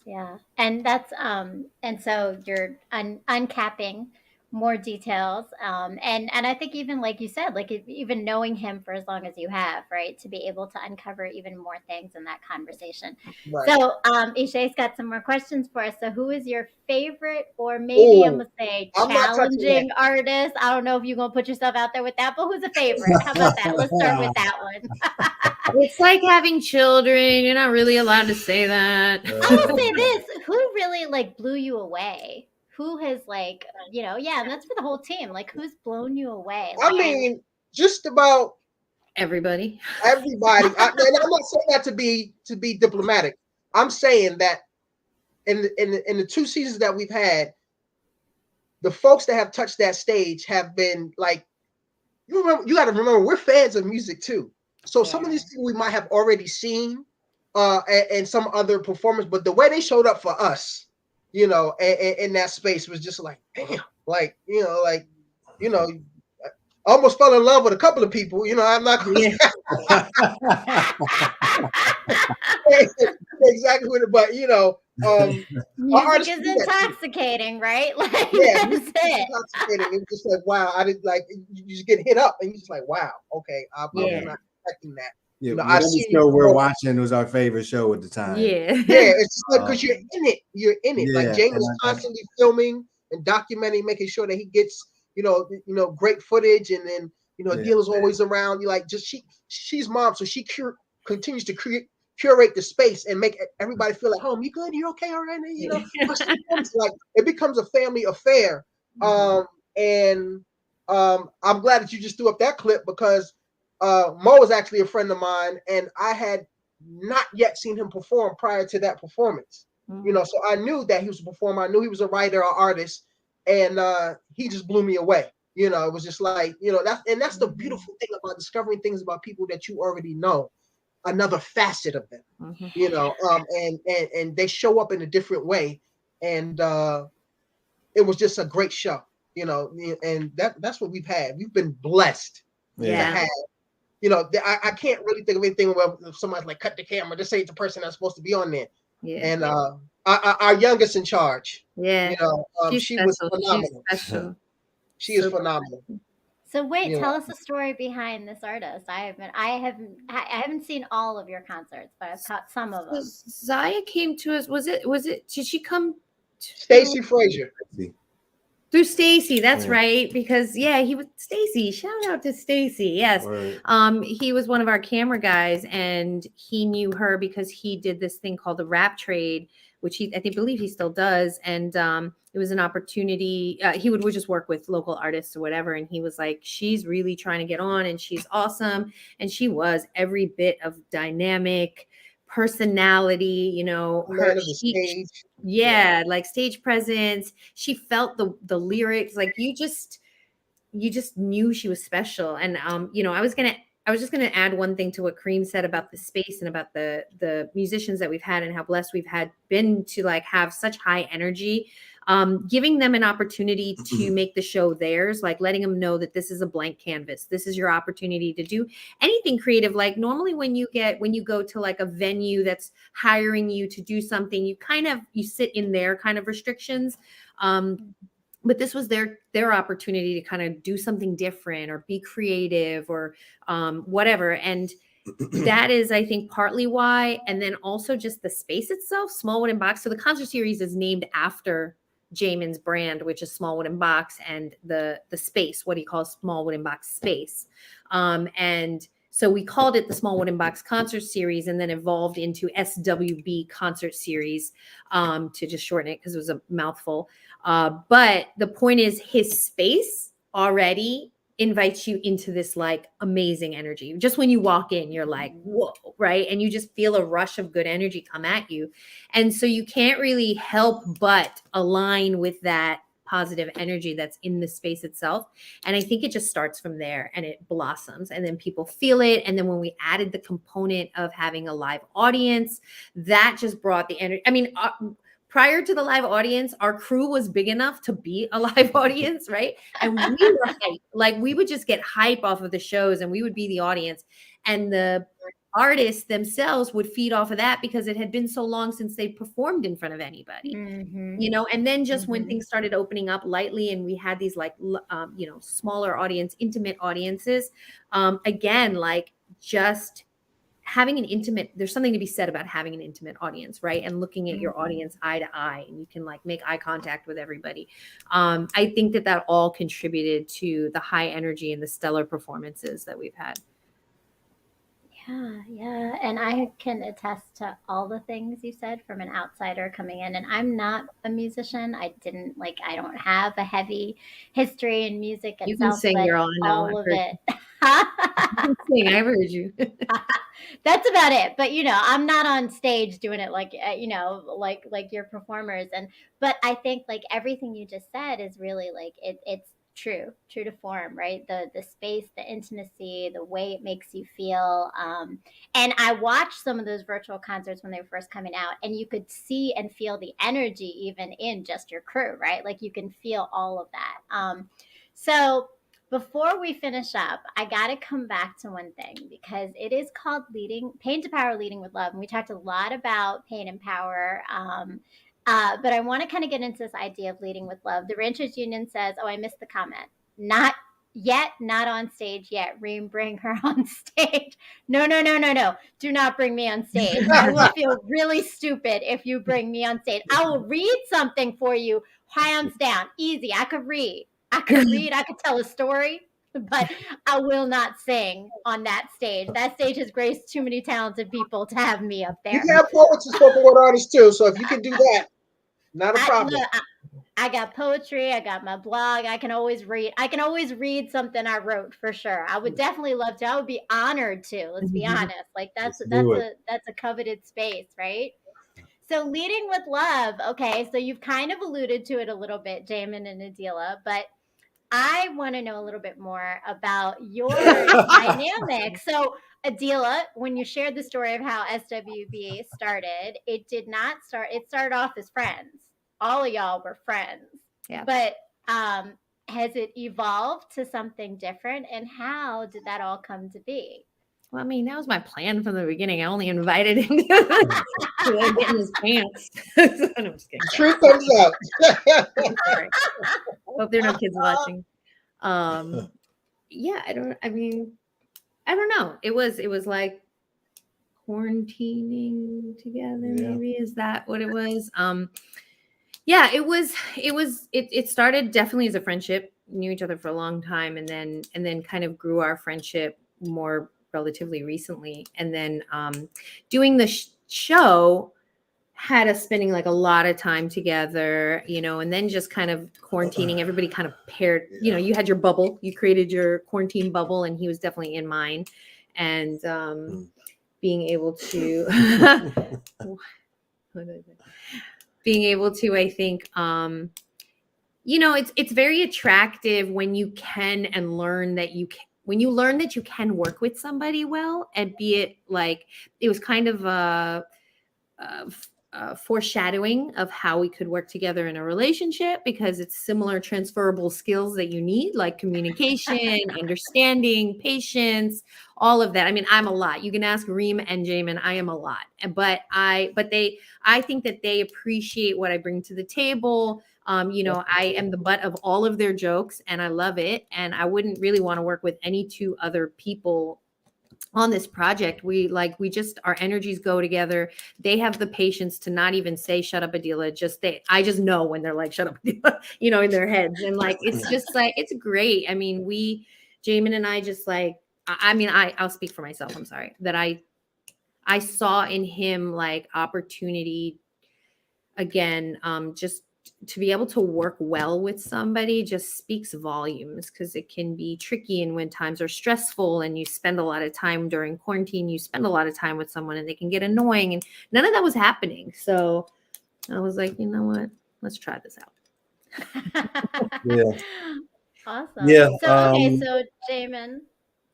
yeah. And that's and so you're uncapping more details, and I think even like you said, like even knowing him for as long as you have, right, to be able to uncover even more things in that conversation. Right. So Ishay's got some more questions for us. So who is your favorite, or maybe I'm gonna say I'm not touching that. challenging artist? I don't know if you're gonna put yourself out there with that, but who's a favorite? How about that? Let's start with that one. It's like having children. You're not really allowed to say that. I will say this: who really like blew you away? Who has like, yeah, and that's for the whole team. Like, who's blown you away? I mean, just about Everybody. everybody. And I'm not saying that to be diplomatic. I'm saying that in the 2 seasons that we've had, the folks that have touched that stage have been like, you got to remember, we're fans of music too. So some of these people we might have already seen and some other performers, but the way they showed up for us, in that space was just like, damn, like, I almost fell in love with a couple of people, I'm not going to exactly with it, but music is intoxicating, right? Like, yeah, that's it. intoxicating. It was just like, wow, I did, like, you just get hit up and you're just like, wow, okay, I was not expecting that. Yeah, I've the seen show we're watching was our favorite show at the time. Yeah. It's just like, because you're in it. Yeah, like James is constantly filming and documenting, making sure that he gets great footage, and then Dealer's always around. You like, just she's mom, so she continues to curate the space and make everybody feel at home. You good? You okay? All right? Like, it becomes a family affair. And I'm glad that you just threw up that clip because Mo is actually a friend of mine, and I had not yet seen him perform prior to that performance. You know, so I knew that he was a performer. I knew he was a writer or artist, and he just blew me away. You know, it was just like, you know, that's the beautiful thing about discovering things about people that you already know, another facet of them. You know, and they show up in a different way, and it was just a great show. You know, and that's what we've had. We've been blessed to have. You know, I can't really think of anything where somebody's like, cut the camera. This ain't the person that's supposed to be on there. Yeah. And our youngest in charge. Yeah. You know, she was phenomenal. She's special. She is phenomenal. So wait, You tell know. us the story behind this artist. I haven't seen all of your concerts, but I've caught some of them. Zaya came to us. Was it? Did she come? Stacy Frazier. Through Stacy, that's Yeah. right. Because he was Stacy. Shout out to Stacy. Yes. Right. He was one of our camera guys, and he knew her because he did this thing called the Rap Trade, which I believe he still does. And it was an opportunity. He would just work with local artists or whatever. And he was like, she's really trying to get on, and she's awesome. And she was every bit of dynamic personality, you know, like stage presence. She felt the lyrics, like you just knew she was special. And you know, I was just gonna add one thing to what Kareem said about the space and about the musicians that we've had and how blessed we've been to like have such high energy. Giving them an opportunity to make the show theirs, like letting them know that this is a blank canvas. This is your opportunity to do anything creative. Like normally when you go to like a venue that's hiring you to do something, you sit in their kind of restrictions. But this was their opportunity to kind of do something different or be creative or whatever. And that is, I think, partly why. And then also just the space itself, Small Wooden Box. So the concert series is named after Jamin's brand, which is Small Wooden Box, and the space, what he calls Small Wooden Box space. And so we called it the Small Wooden Box concert series, and then evolved into SWB concert series to just shorten it because it was a mouthful. But the point is, his space already invites you into this like amazing energy. Just when you walk in, you're like, whoa, right? And you just feel a rush of good energy come at you. And so you can't really help but align with that positive energy that's in the space itself. And I think it just starts from there and it blossoms, and then people feel it. And then when we added the component of having a live audience, that just brought the energy. I mean, prior to the live audience, our crew was big enough to be a live audience, right? And we were hype. Like we would just get hype off of the shows, and we would be the audience. And the artists themselves would feed off of that because it had been so long since they performed in front of anybody, you know. And then just when things started opening up lightly, and we had these like, you know, smaller audience, intimate audiences, again, like just having an intimate, there's something to be said about having an intimate audience, right? And looking at your audience eye to eye, and you can like make eye contact with everybody. I think that all contributed to the high energy and the stellar performances that we've had. Yeah. And I can attest to all the things you said from an outsider coming in. And I'm not a musician. I don't have a heavy history in music itself. You can sing, you're all of it. You can sing, I've heard you. That's about it. But you know, I'm not on stage doing it like you know, like your performers. But I think like everything you just said is really like it's true to form, right? The space, the intimacy, the way it makes you feel. And I watched some of those virtual concerts when they were first coming out, and you could see and feel the energy even in just your crew, right? Like you can feel all of that. So before we finish up, I got to come back to one thing, because it is called Pain to Power, Leading with Love. And we talked a lot about pain and power. But I want to kind of get into this idea of leading with love. The Ranchers Union says, oh, I missed the comment. Not yet, not on stage yet. Reem, bring her on stage. No. Do not bring me on stage. I will feel really stupid if you bring me on stage. I will read something for you, hands down, easy. I could read, I could tell a story, but I will not sing on that stage. That stage has graced too many talented people to have me up there. You can have poets and spoken word artists too, so if you can do that, not a problem. I got poetry, I got my blog. I can always read something I wrote for sure. I would definitely love to. I would be honored to. Let's be honest. Like Let's do it. that's a coveted space, right? So leading with love. Okay, so you've kind of alluded to it a little bit, Jamin and Adila, but I want to know a little bit more about your dynamic. So, Adila, when you shared the story of how SWB started, it started off as friends. All of y'all were friends. Yeah. But has it evolved to something different? And how did that all come to be? Well, I mean, that was my plan from the beginning. I only invited him to get in his pants. No, I'm just kidding. Truth comes out. Sorry. Hope there are no kids watching. Yeah, I don't know. It was like quarantining together, Yeah. maybe. Is that what it was? Yeah, it started definitely as a friendship. Knew each other for a long time, and then kind of grew our friendship more relatively recently. And then doing the show had us spending like a lot of time together, and then just kind of quarantining. Everybody kind of paired, you had your bubble, you created your quarantine bubble, and he was definitely in mine. And being able to I think it's very attractive when you can and learn that you can, when you learn that you can work with somebody well, and be it like, it was kind of a foreshadowing of how we could work together in a relationship, because it's similar transferable skills that you need, like communication, understanding, patience, all of that. I mean, I'm a lot. You can ask Reem and Jamin. I am a lot, but I think that they appreciate what I bring to the table. I am the butt of all of their jokes, and I love it. And I wouldn't really want to work with any two other people on this project. Our energies go together. They have the patience to not even say, "Shut up, Adila." I just know when they're like, "Shut up, Adila," in their heads. And like, it's just like, it's great. I mean, Jamin and I just like, I'll speak for myself. I'm sorry that I saw in him like opportunity again, just to be able to work well with somebody just speaks volumes, because it can be tricky. And when times are stressful and you spend a lot of time during quarantine, you spend a lot of time with someone and they can get annoying, and none of that was happening. So I was like, you know what, let's try this out. Yeah. Awesome. Yeah. So Jamin.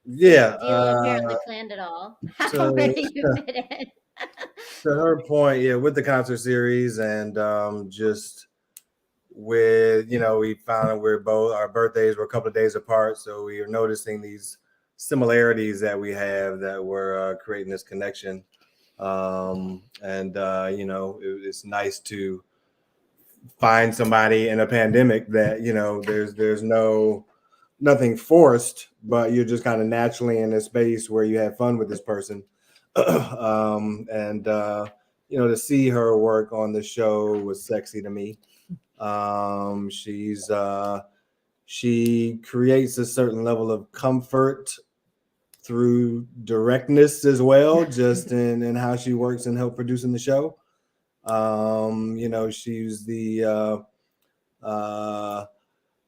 Yeah. Adila apparently planned it all. How So- ready you fit in? To her point, yeah, with the concert series, and just with, we found that our birthdays were a couple of days apart, so we were noticing these similarities that we have that were creating this connection. It's nice to find somebody in a pandemic that, there's nothing forced, but you're just kind of naturally in a space where you have fun with this person. To see her work on the show was sexy to me. She creates a certain level of comfort through directness as well, just in how she works and help producing the show. She's the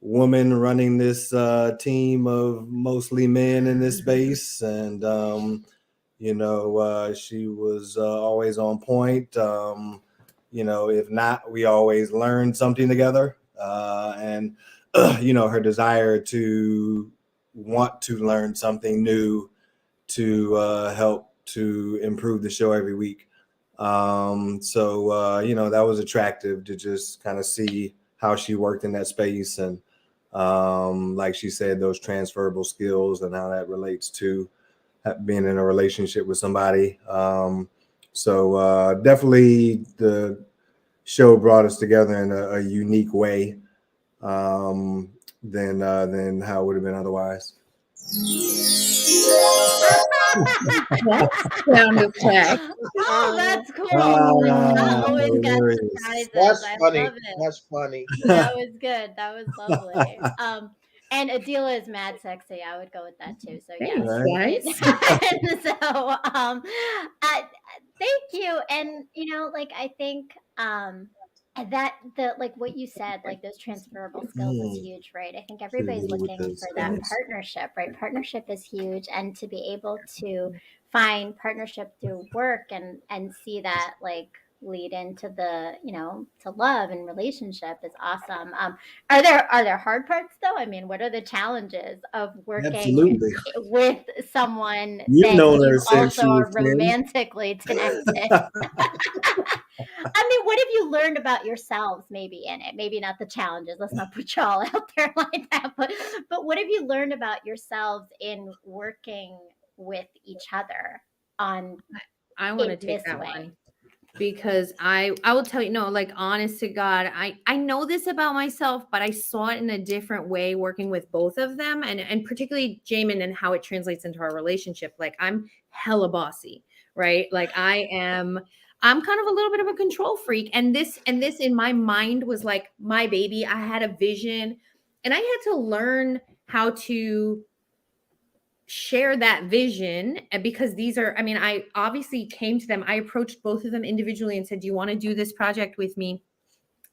woman running this team of mostly men in this space, and she was always on point. If not, we always learned something together. And her desire to want to learn something new to help to improve the show every week. That was attractive to just kind of see how she worked in that space, and like she said, those transferable skills and how that relates to being in a relationship with somebody. Definitely the show brought us together in a unique way than how it would have been otherwise. Sound effect. Oh, that's cool. I always no got worries. surprises. That's I funny. love it. That's funny. That was good. That was lovely. And Adila is mad sexy. I would go with that too. So Thanks, yes. guys. Thank you. And I think And that the like what you said, like those transferable skills is huge, right? I think everybody's With looking those for that things. partnership, right? Partnership is huge, and to be able to find partnership through work and see that like lead into the to love and relationship is awesome. Are there hard parts though? I mean, what are the challenges of working Absolutely. with someone You've that known her you since also she are was 10. romantically connected? I mean, what have you learned about yourselves maybe in it? Maybe not the challenges. Let's not put y'all out there like that. But what have you learned about yourselves in working with each other on I want to in take this that way? one because I will tell you, no, like honest to God, I know this about myself, but I saw it in a different way working with both of them, and particularly Jamin and how it translates into our relationship. Like I'm hella bossy, right? Like I'm kind of a little bit of a control freak, and this in my mind was like my baby. I had a vision, and I had to learn how to share that vision. And because these are, I mean, I obviously came to them, I approached both of them individually and said, do you want to do this project with me?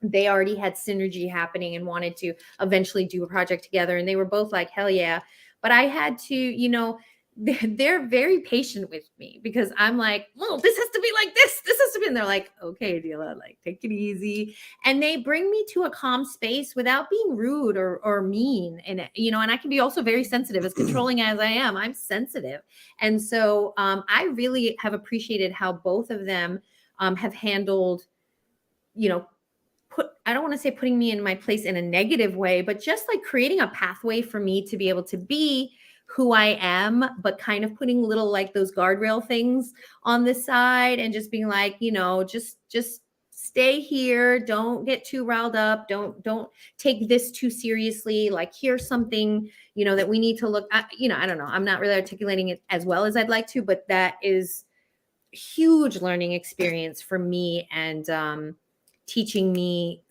They already had synergy happening and wanted to eventually do a project together, and they were both like, hell yeah. But I had to, they're very patient with me because I'm like, well, this has to be like this has to be, and they're like, okay, Dila, like take it easy. And they bring me to a calm space without being rude or mean. And and I can be also very sensitive. As controlling as I am, I'm sensitive. And so I really have appreciated how both of them have handled, I don't want to say putting me in my place in a negative way, but just like creating a pathway for me to be able to be who I am, but kind of putting little like those guardrail things on the side and just being like, just stay here. Don't get too riled up. Don't take this too seriously. Like here's something, that we need to look at, I don't know. I'm not really articulating it as well as I'd like to, but that is huge learning experience for me, and teaching me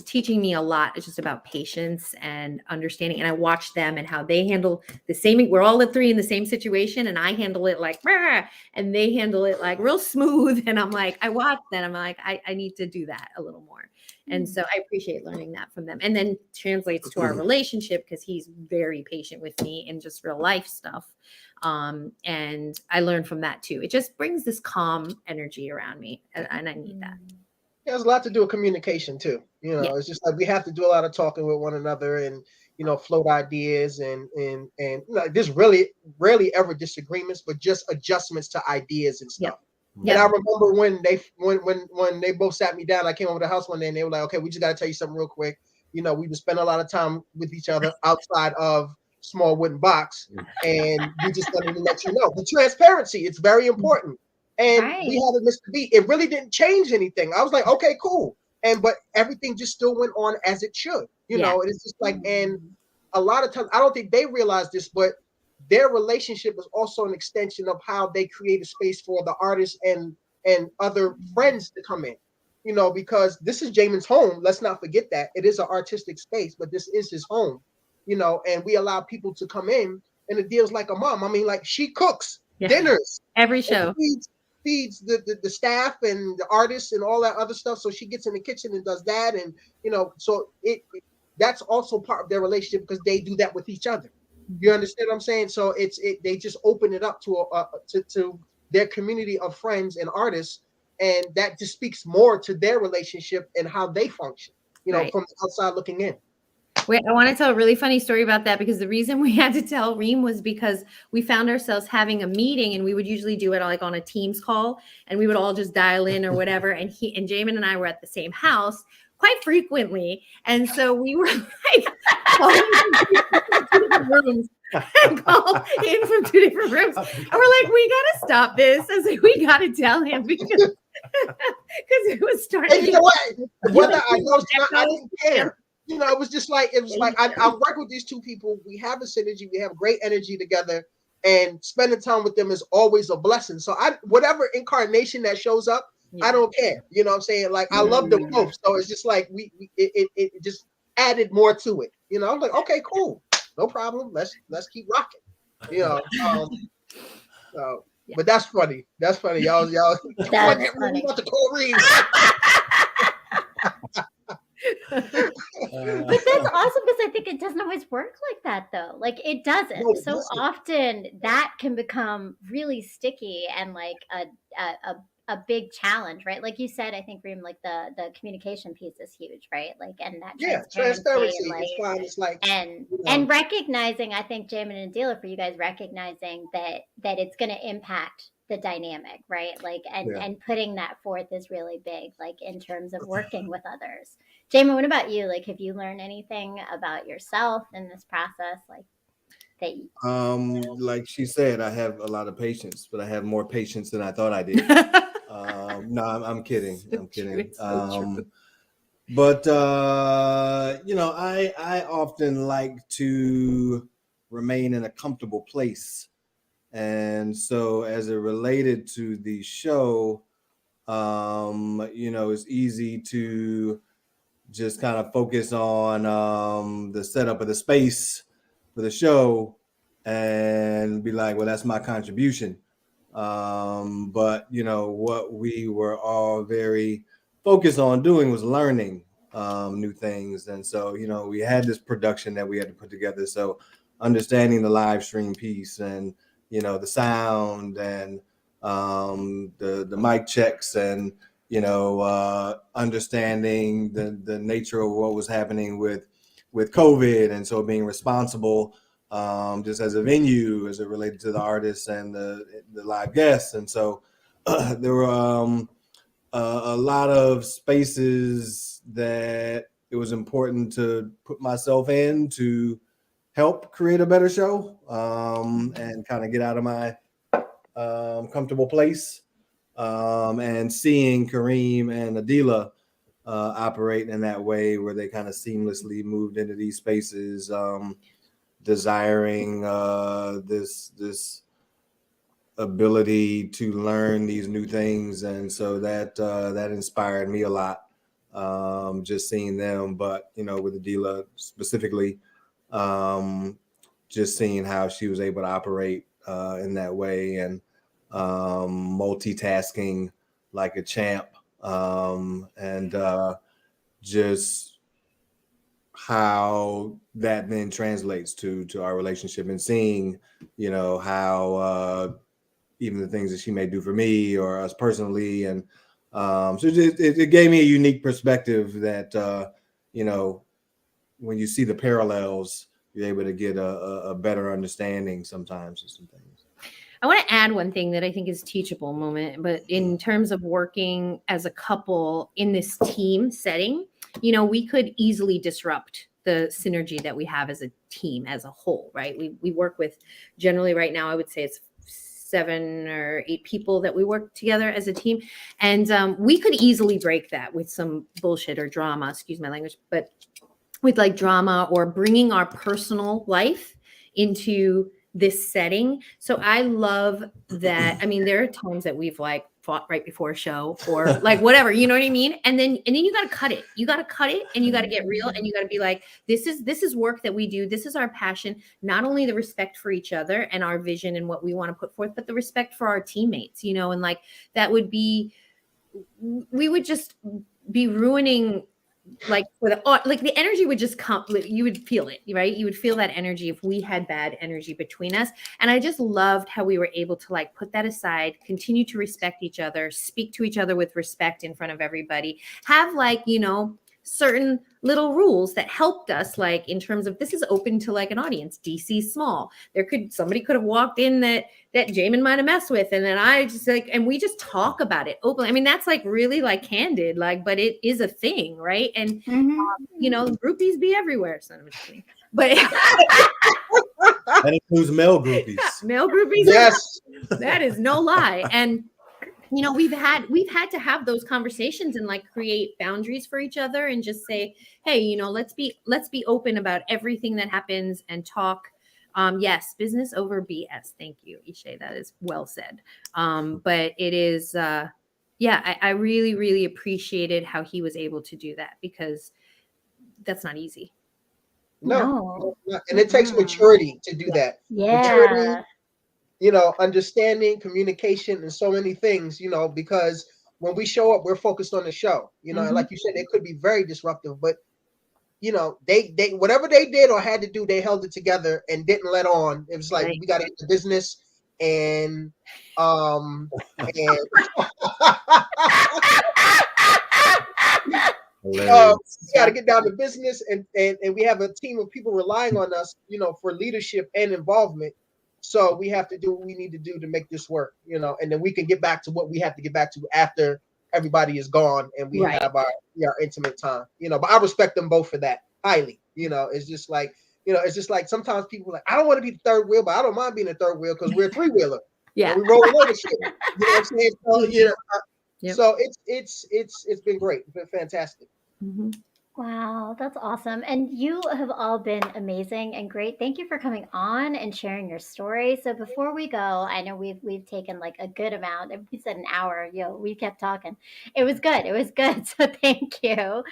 teaching me a lot. It's just about patience and understanding. And I watch them and how they handle the same. We're all the three in the same situation, and I handle it like, "Rah," and they handle it like real smooth. And I'm like, I watch that. I'm like, I need to do that a little more. And so I appreciate learning that from them. And then translates to our relationship because he's very patient with me in just real life stuff. And I learned from that too. It just brings this calm energy around me, and I need that. It has a lot to do with communication too. Yeah. It's just like we have to do a lot of talking with one another and float ideas and there's really rarely ever disagreements, but just adjustments to ideas and stuff. Yep. And I remember when they both sat me down, I came over to the house one day and they were like, okay, we just got to tell you something real quick. We've been spending a lot of time with each other outside of small wooden box, and we just wanted to let you know the transparency. It's very important. And Right. we had a Mr. B. It really didn't change anything. I was like, okay, cool. But everything just still went on as it should, And it's just like, and a lot of times, I don't think they realize this, but their relationship is also an extension of how they create a space for the artists and other friends to come in, because this is Jamin's home. Let's not forget that it is an artistic space, but this is his home, and we allow people to come in, and it deals like a mom. I mean, like she cooks dinners every show, feeds the staff and the artists and all that other stuff. So she gets in the kitchen and does that, and so that's also part of their relationship because they do that with each other. You understand what I'm saying? So they just open it up to their community of friends and artists, and that just speaks more to their relationship and how they function, right. From the outside looking in. Wait, I want to tell a really funny story about that because the reason we had to tell Reem was because we found ourselves having a meeting, and we would usually do it like on a Teams call, and we would all just dial in or whatever. And Jamin and I were at the same house quite frequently, and so we were like calling from 2 different rooms. And call in from 2 different rooms, and we're like, we gotta stop this. I was like, we gotta tell him because it was starting. And you know what? I didn't care. It was just like I work with these 2 people. We have a synergy. We have great energy together, and spending time with them is always a blessing. So whatever incarnation that shows up, I don't care. You know what I'm saying? Like I love them both. So it's just like it just added more to it. I'm like, okay, cool, no problem. Let's keep rocking. So But that's funny. That's funny. Y'all. That's We funny. want the Corey. But that's awesome because I think it doesn't always work like that though. Like it No, doesn't. it So doesn't. often that can become really sticky and like a big challenge, right? Like you said, I think Reem, like the communication piece is huge, right? Like and that Yeah, transparency and transparency like is fine. It's like, and recognizing, I think Jamin and Dealer, for you guys recognizing that it's going to impact the dynamic, right? Like Yeah. and putting that forth is really big, like in terms of working with others. Jamin, what about you? Like, have you learned anything about yourself in this process, like that? Like she said, I have a lot of patience, but I have more patience than I thought I did. No, I'm kidding. I'm kidding. But I often like to remain in a comfortable place. And so as it related to the show, it's easy to just kind of focus on the setup of the space for the show and be like, well, that's my contribution. But what we were all very focused on doing was learning new things. And so, we had this production that we had to put together. So understanding the live stream piece and, the sound and the mic checks and, understanding the nature of what was happening with COVID. And so being responsible just as a venue as it related to the artists and the live guests. And so there were a lot of spaces that it was important to put myself in to help create a better show and kind of get out of my comfortable place. And seeing Kareem and Adila operate in that way where they kind of seamlessly moved into these spaces, desiring this ability to learn these new things. And so that inspired me a lot, just seeing them. But, with Adila specifically, just seeing how she was able to operate in that way and multitasking like a champ, and just how that then translates to our relationship and seeing, how even the things that she may do for me or us personally. And so it gave me a unique perspective that, when you see the parallels, you're able to get a better understanding sometimes of some things. I want to add one thing that I think is teachable moment, but in terms of working as a couple in this team setting, we could easily disrupt the synergy that we have as a team as a whole, right? We work with generally right now, I would say it's 7 or 8 people that we work together as a team. And we could easily break that with some bullshit or drama, excuse my language, but with like drama or bringing our personal life into this setting. So I love that. I mean, there are times that we've like fought right before a show or like whatever, you know what I mean? And then you got to cut it. You got to cut it and you got to get real and you got to be like, this is work that we do. This is our passion, not only the respect for each other and our vision and what we want to put forth, but the respect for our teammates, and like that would be, we would just be ruining like the energy would just come, you would feel it, right? You would feel that energy if we had bad energy between us. And I just loved how we were able to like put that aside, continue to respect each other, speak to each other with respect in front of everybody, have like, certain little rules that helped us, like in terms of this is open to like an audience, DC small. Somebody could have walked in that Jamin might have messed with, and then I just like, and we just talk about it openly. I mean, that's like really like candid, like, but it is a thing, right? And groupies be everywhere. So I'm just kidding, but that includes male groupies. Male groupies, yes, that is no lie. And we've had to have those conversations and like create boundaries for each other and just say, hey, let's be open about everything that happens and talk. Yes, business over BS. Thank you, Ishay. That is well said. But it is, I really, really appreciated how he was able to do that because that's not easy. No. And it takes maturity to do that. Yeah. Maturity understanding, communication, and so many things, because when we show up, we're focused on the show, and like you said, it could be very disruptive, but they whatever they did or had to do, they held it together and didn't let on. It was like, Right. we got to get the business and and Hilarious. we got to get down to business, and we have a team of people relying on us, for leadership and involvement. So we have to do what we need to do to make this work, and then we can get back to what we have to get back to after everybody is gone and we Right. have our intimate time, But I respect them both for that highly. It's just like, sometimes people are like, I don't want to be the third wheel, but I don't mind being a third wheel because we're a three-wheeler. Yeah. And we rolling over shit. You know what I'm saying? So, Yep. so it's been great. It's been fantastic. Mhm. Wow, that's awesome. And you have all been amazing and great. Thank you for coming on and sharing your story. So before we go, I know we've taken like a good amount. If we said an hour, we kept talking. It was good. It was good. So thank you.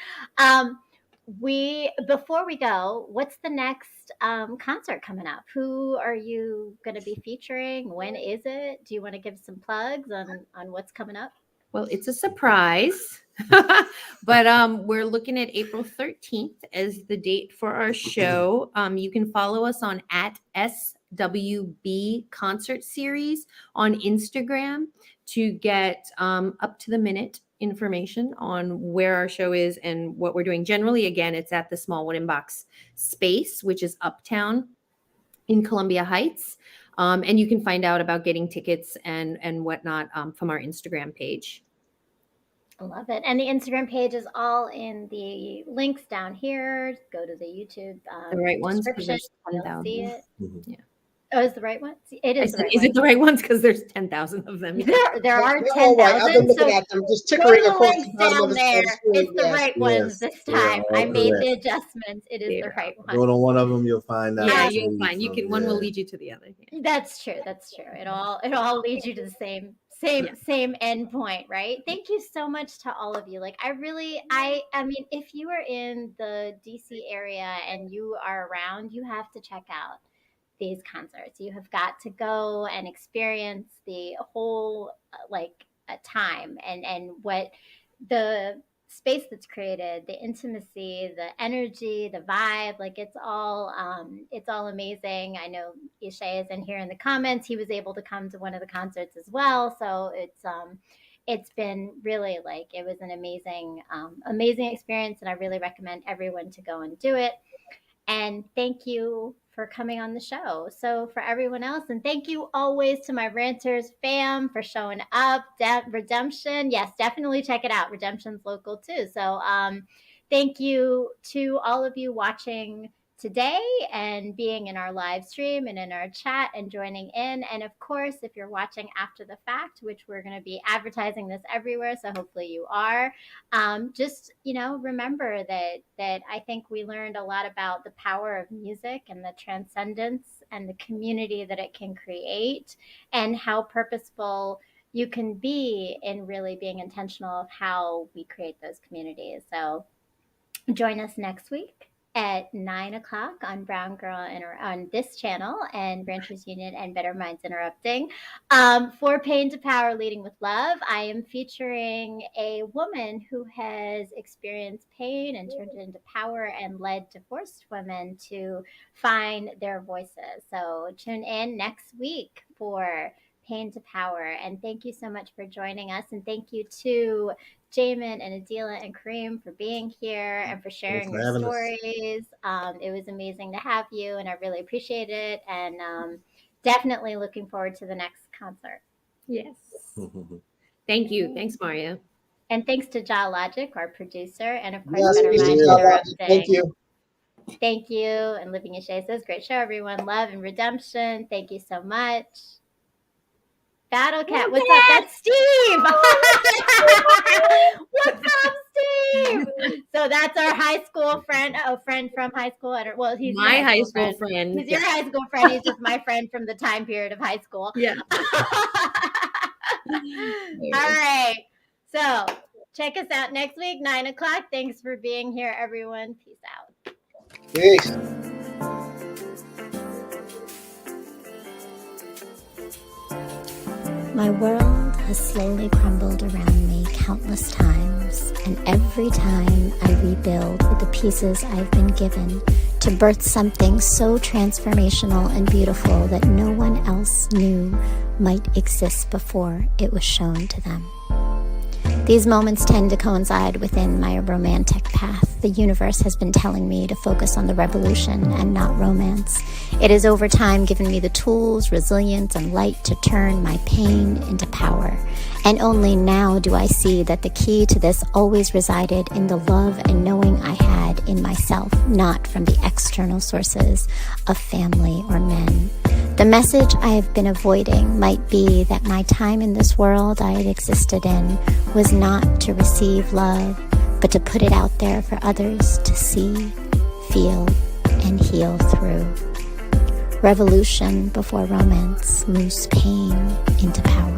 Before we go, what's the next concert coming up? Who are you going to be featuring? When is it? Do you want to give some plugs on what's coming up? Well, it's a surprise, but we're looking at April 13th as the date for our show. You can follow us on at SWB Concert Series on Instagram to get up to the minute information on where our show is and what we're doing. Generally, again, it's at the Small Wooden Box Space, which is uptown in Columbia Heights. And you can find out about getting tickets and whatnot from our Instagram page. I love it. And the Instagram page is all in the links down here. Go to the YouTube The right ones, 'cause description. there's You'll 10,000. see it. Mhm. Yeah. Oh, is the right one? It I is the said, right is one. it the right ones? Because there's 10,000 of them. There are They're all right. I've been 10,000. looking So at them, just go tickering to the across the links bottom down of the there. screen. It's the Yes. right ones Yes, this they are time. all I made correct. the adjustments. It is They the are right Go one. to one of them, you'll find out. Yeah, which you'll one find. You from. can. One will Yeah. lead you to the other. Yeah. That's true. That's true. It all leads you to the same end point, right? Thank you so much to all of you. Like I mean, if you are in the DC area and you are around, you have to check out these concerts. You have got to go and experience the whole time and what the space that's created, the intimacy, the energy, the vibe, like it's all amazing. I know Ishay is in here in the comments. He was able to come to one of the concerts as well. So it's been really like it was an amazing experience, and I really recommend everyone to go and do it. And thank you for coming on the show. So for everyone else, and thank you always to my Ranters fam for showing up. Redemption, yes, definitely check it out. Redemption's local too. So thank you to all of you watching today and being in our live stream and in our chat and joining in. And of course, if you're watching after the fact, which we're going to be advertising this everywhere, so hopefully you are, just remember that I think we learned a lot about the power of music and the transcendence and the community that it can create, and how purposeful you can be in really being intentional of how we create those communities. So join us next week at 9 o'clock on Brown Girl on this channel and Ranchers Union and Better Minds Interrupting. For Pain to Power Leading with Love, I am featuring a woman who has experienced pain and turned it into power and led divorced women to find their voices. So tune in next week for Pain to Power. And thank you so much for joining us. And thank you to Jamin and Adila and Kareem for being here and for sharing for your having us. stories. It was amazing to have you, and I really appreciate it. And definitely looking forward to the next concert. Yes. Thank you. Thanks, Maria. And thanks to Ja Logic, our producer, and of course, Yes, Better Mr. Minds Jawad, Interrupting. thank you. Thank you. And Living in Shade says, great show, everyone. Love and redemption. Thank you so much. Battle Cat, what's up? That's Steve. What's up, Steve? So that's our high school friend, a friend from high school. Well, he's My your high school friend. He's your high school friend. He's just my friend from the time period of high school. Yeah. All right. So check us out next week, 9 o'clock. Thanks for being here, everyone. Peace out. Peace. My world has slowly crumbled around me countless times, and every time I rebuild with the pieces I've been given to birth something so transformational and beautiful that no one else knew might exist before it was shown to them. These moments tend to coincide within my romantic path. The universe has been telling me to focus on the revolution and not romance. It has over time given me the tools, resilience, and light to turn my pain into power. And only now do I see that the key to this always resided in the love and knowing I had in myself, not from the external sources of family or men. The message I have been avoiding might be that my time in this world I had existed in was not to receive love, but to put it out there for others to see, feel, and heal through. Revolution before romance moves pain into power.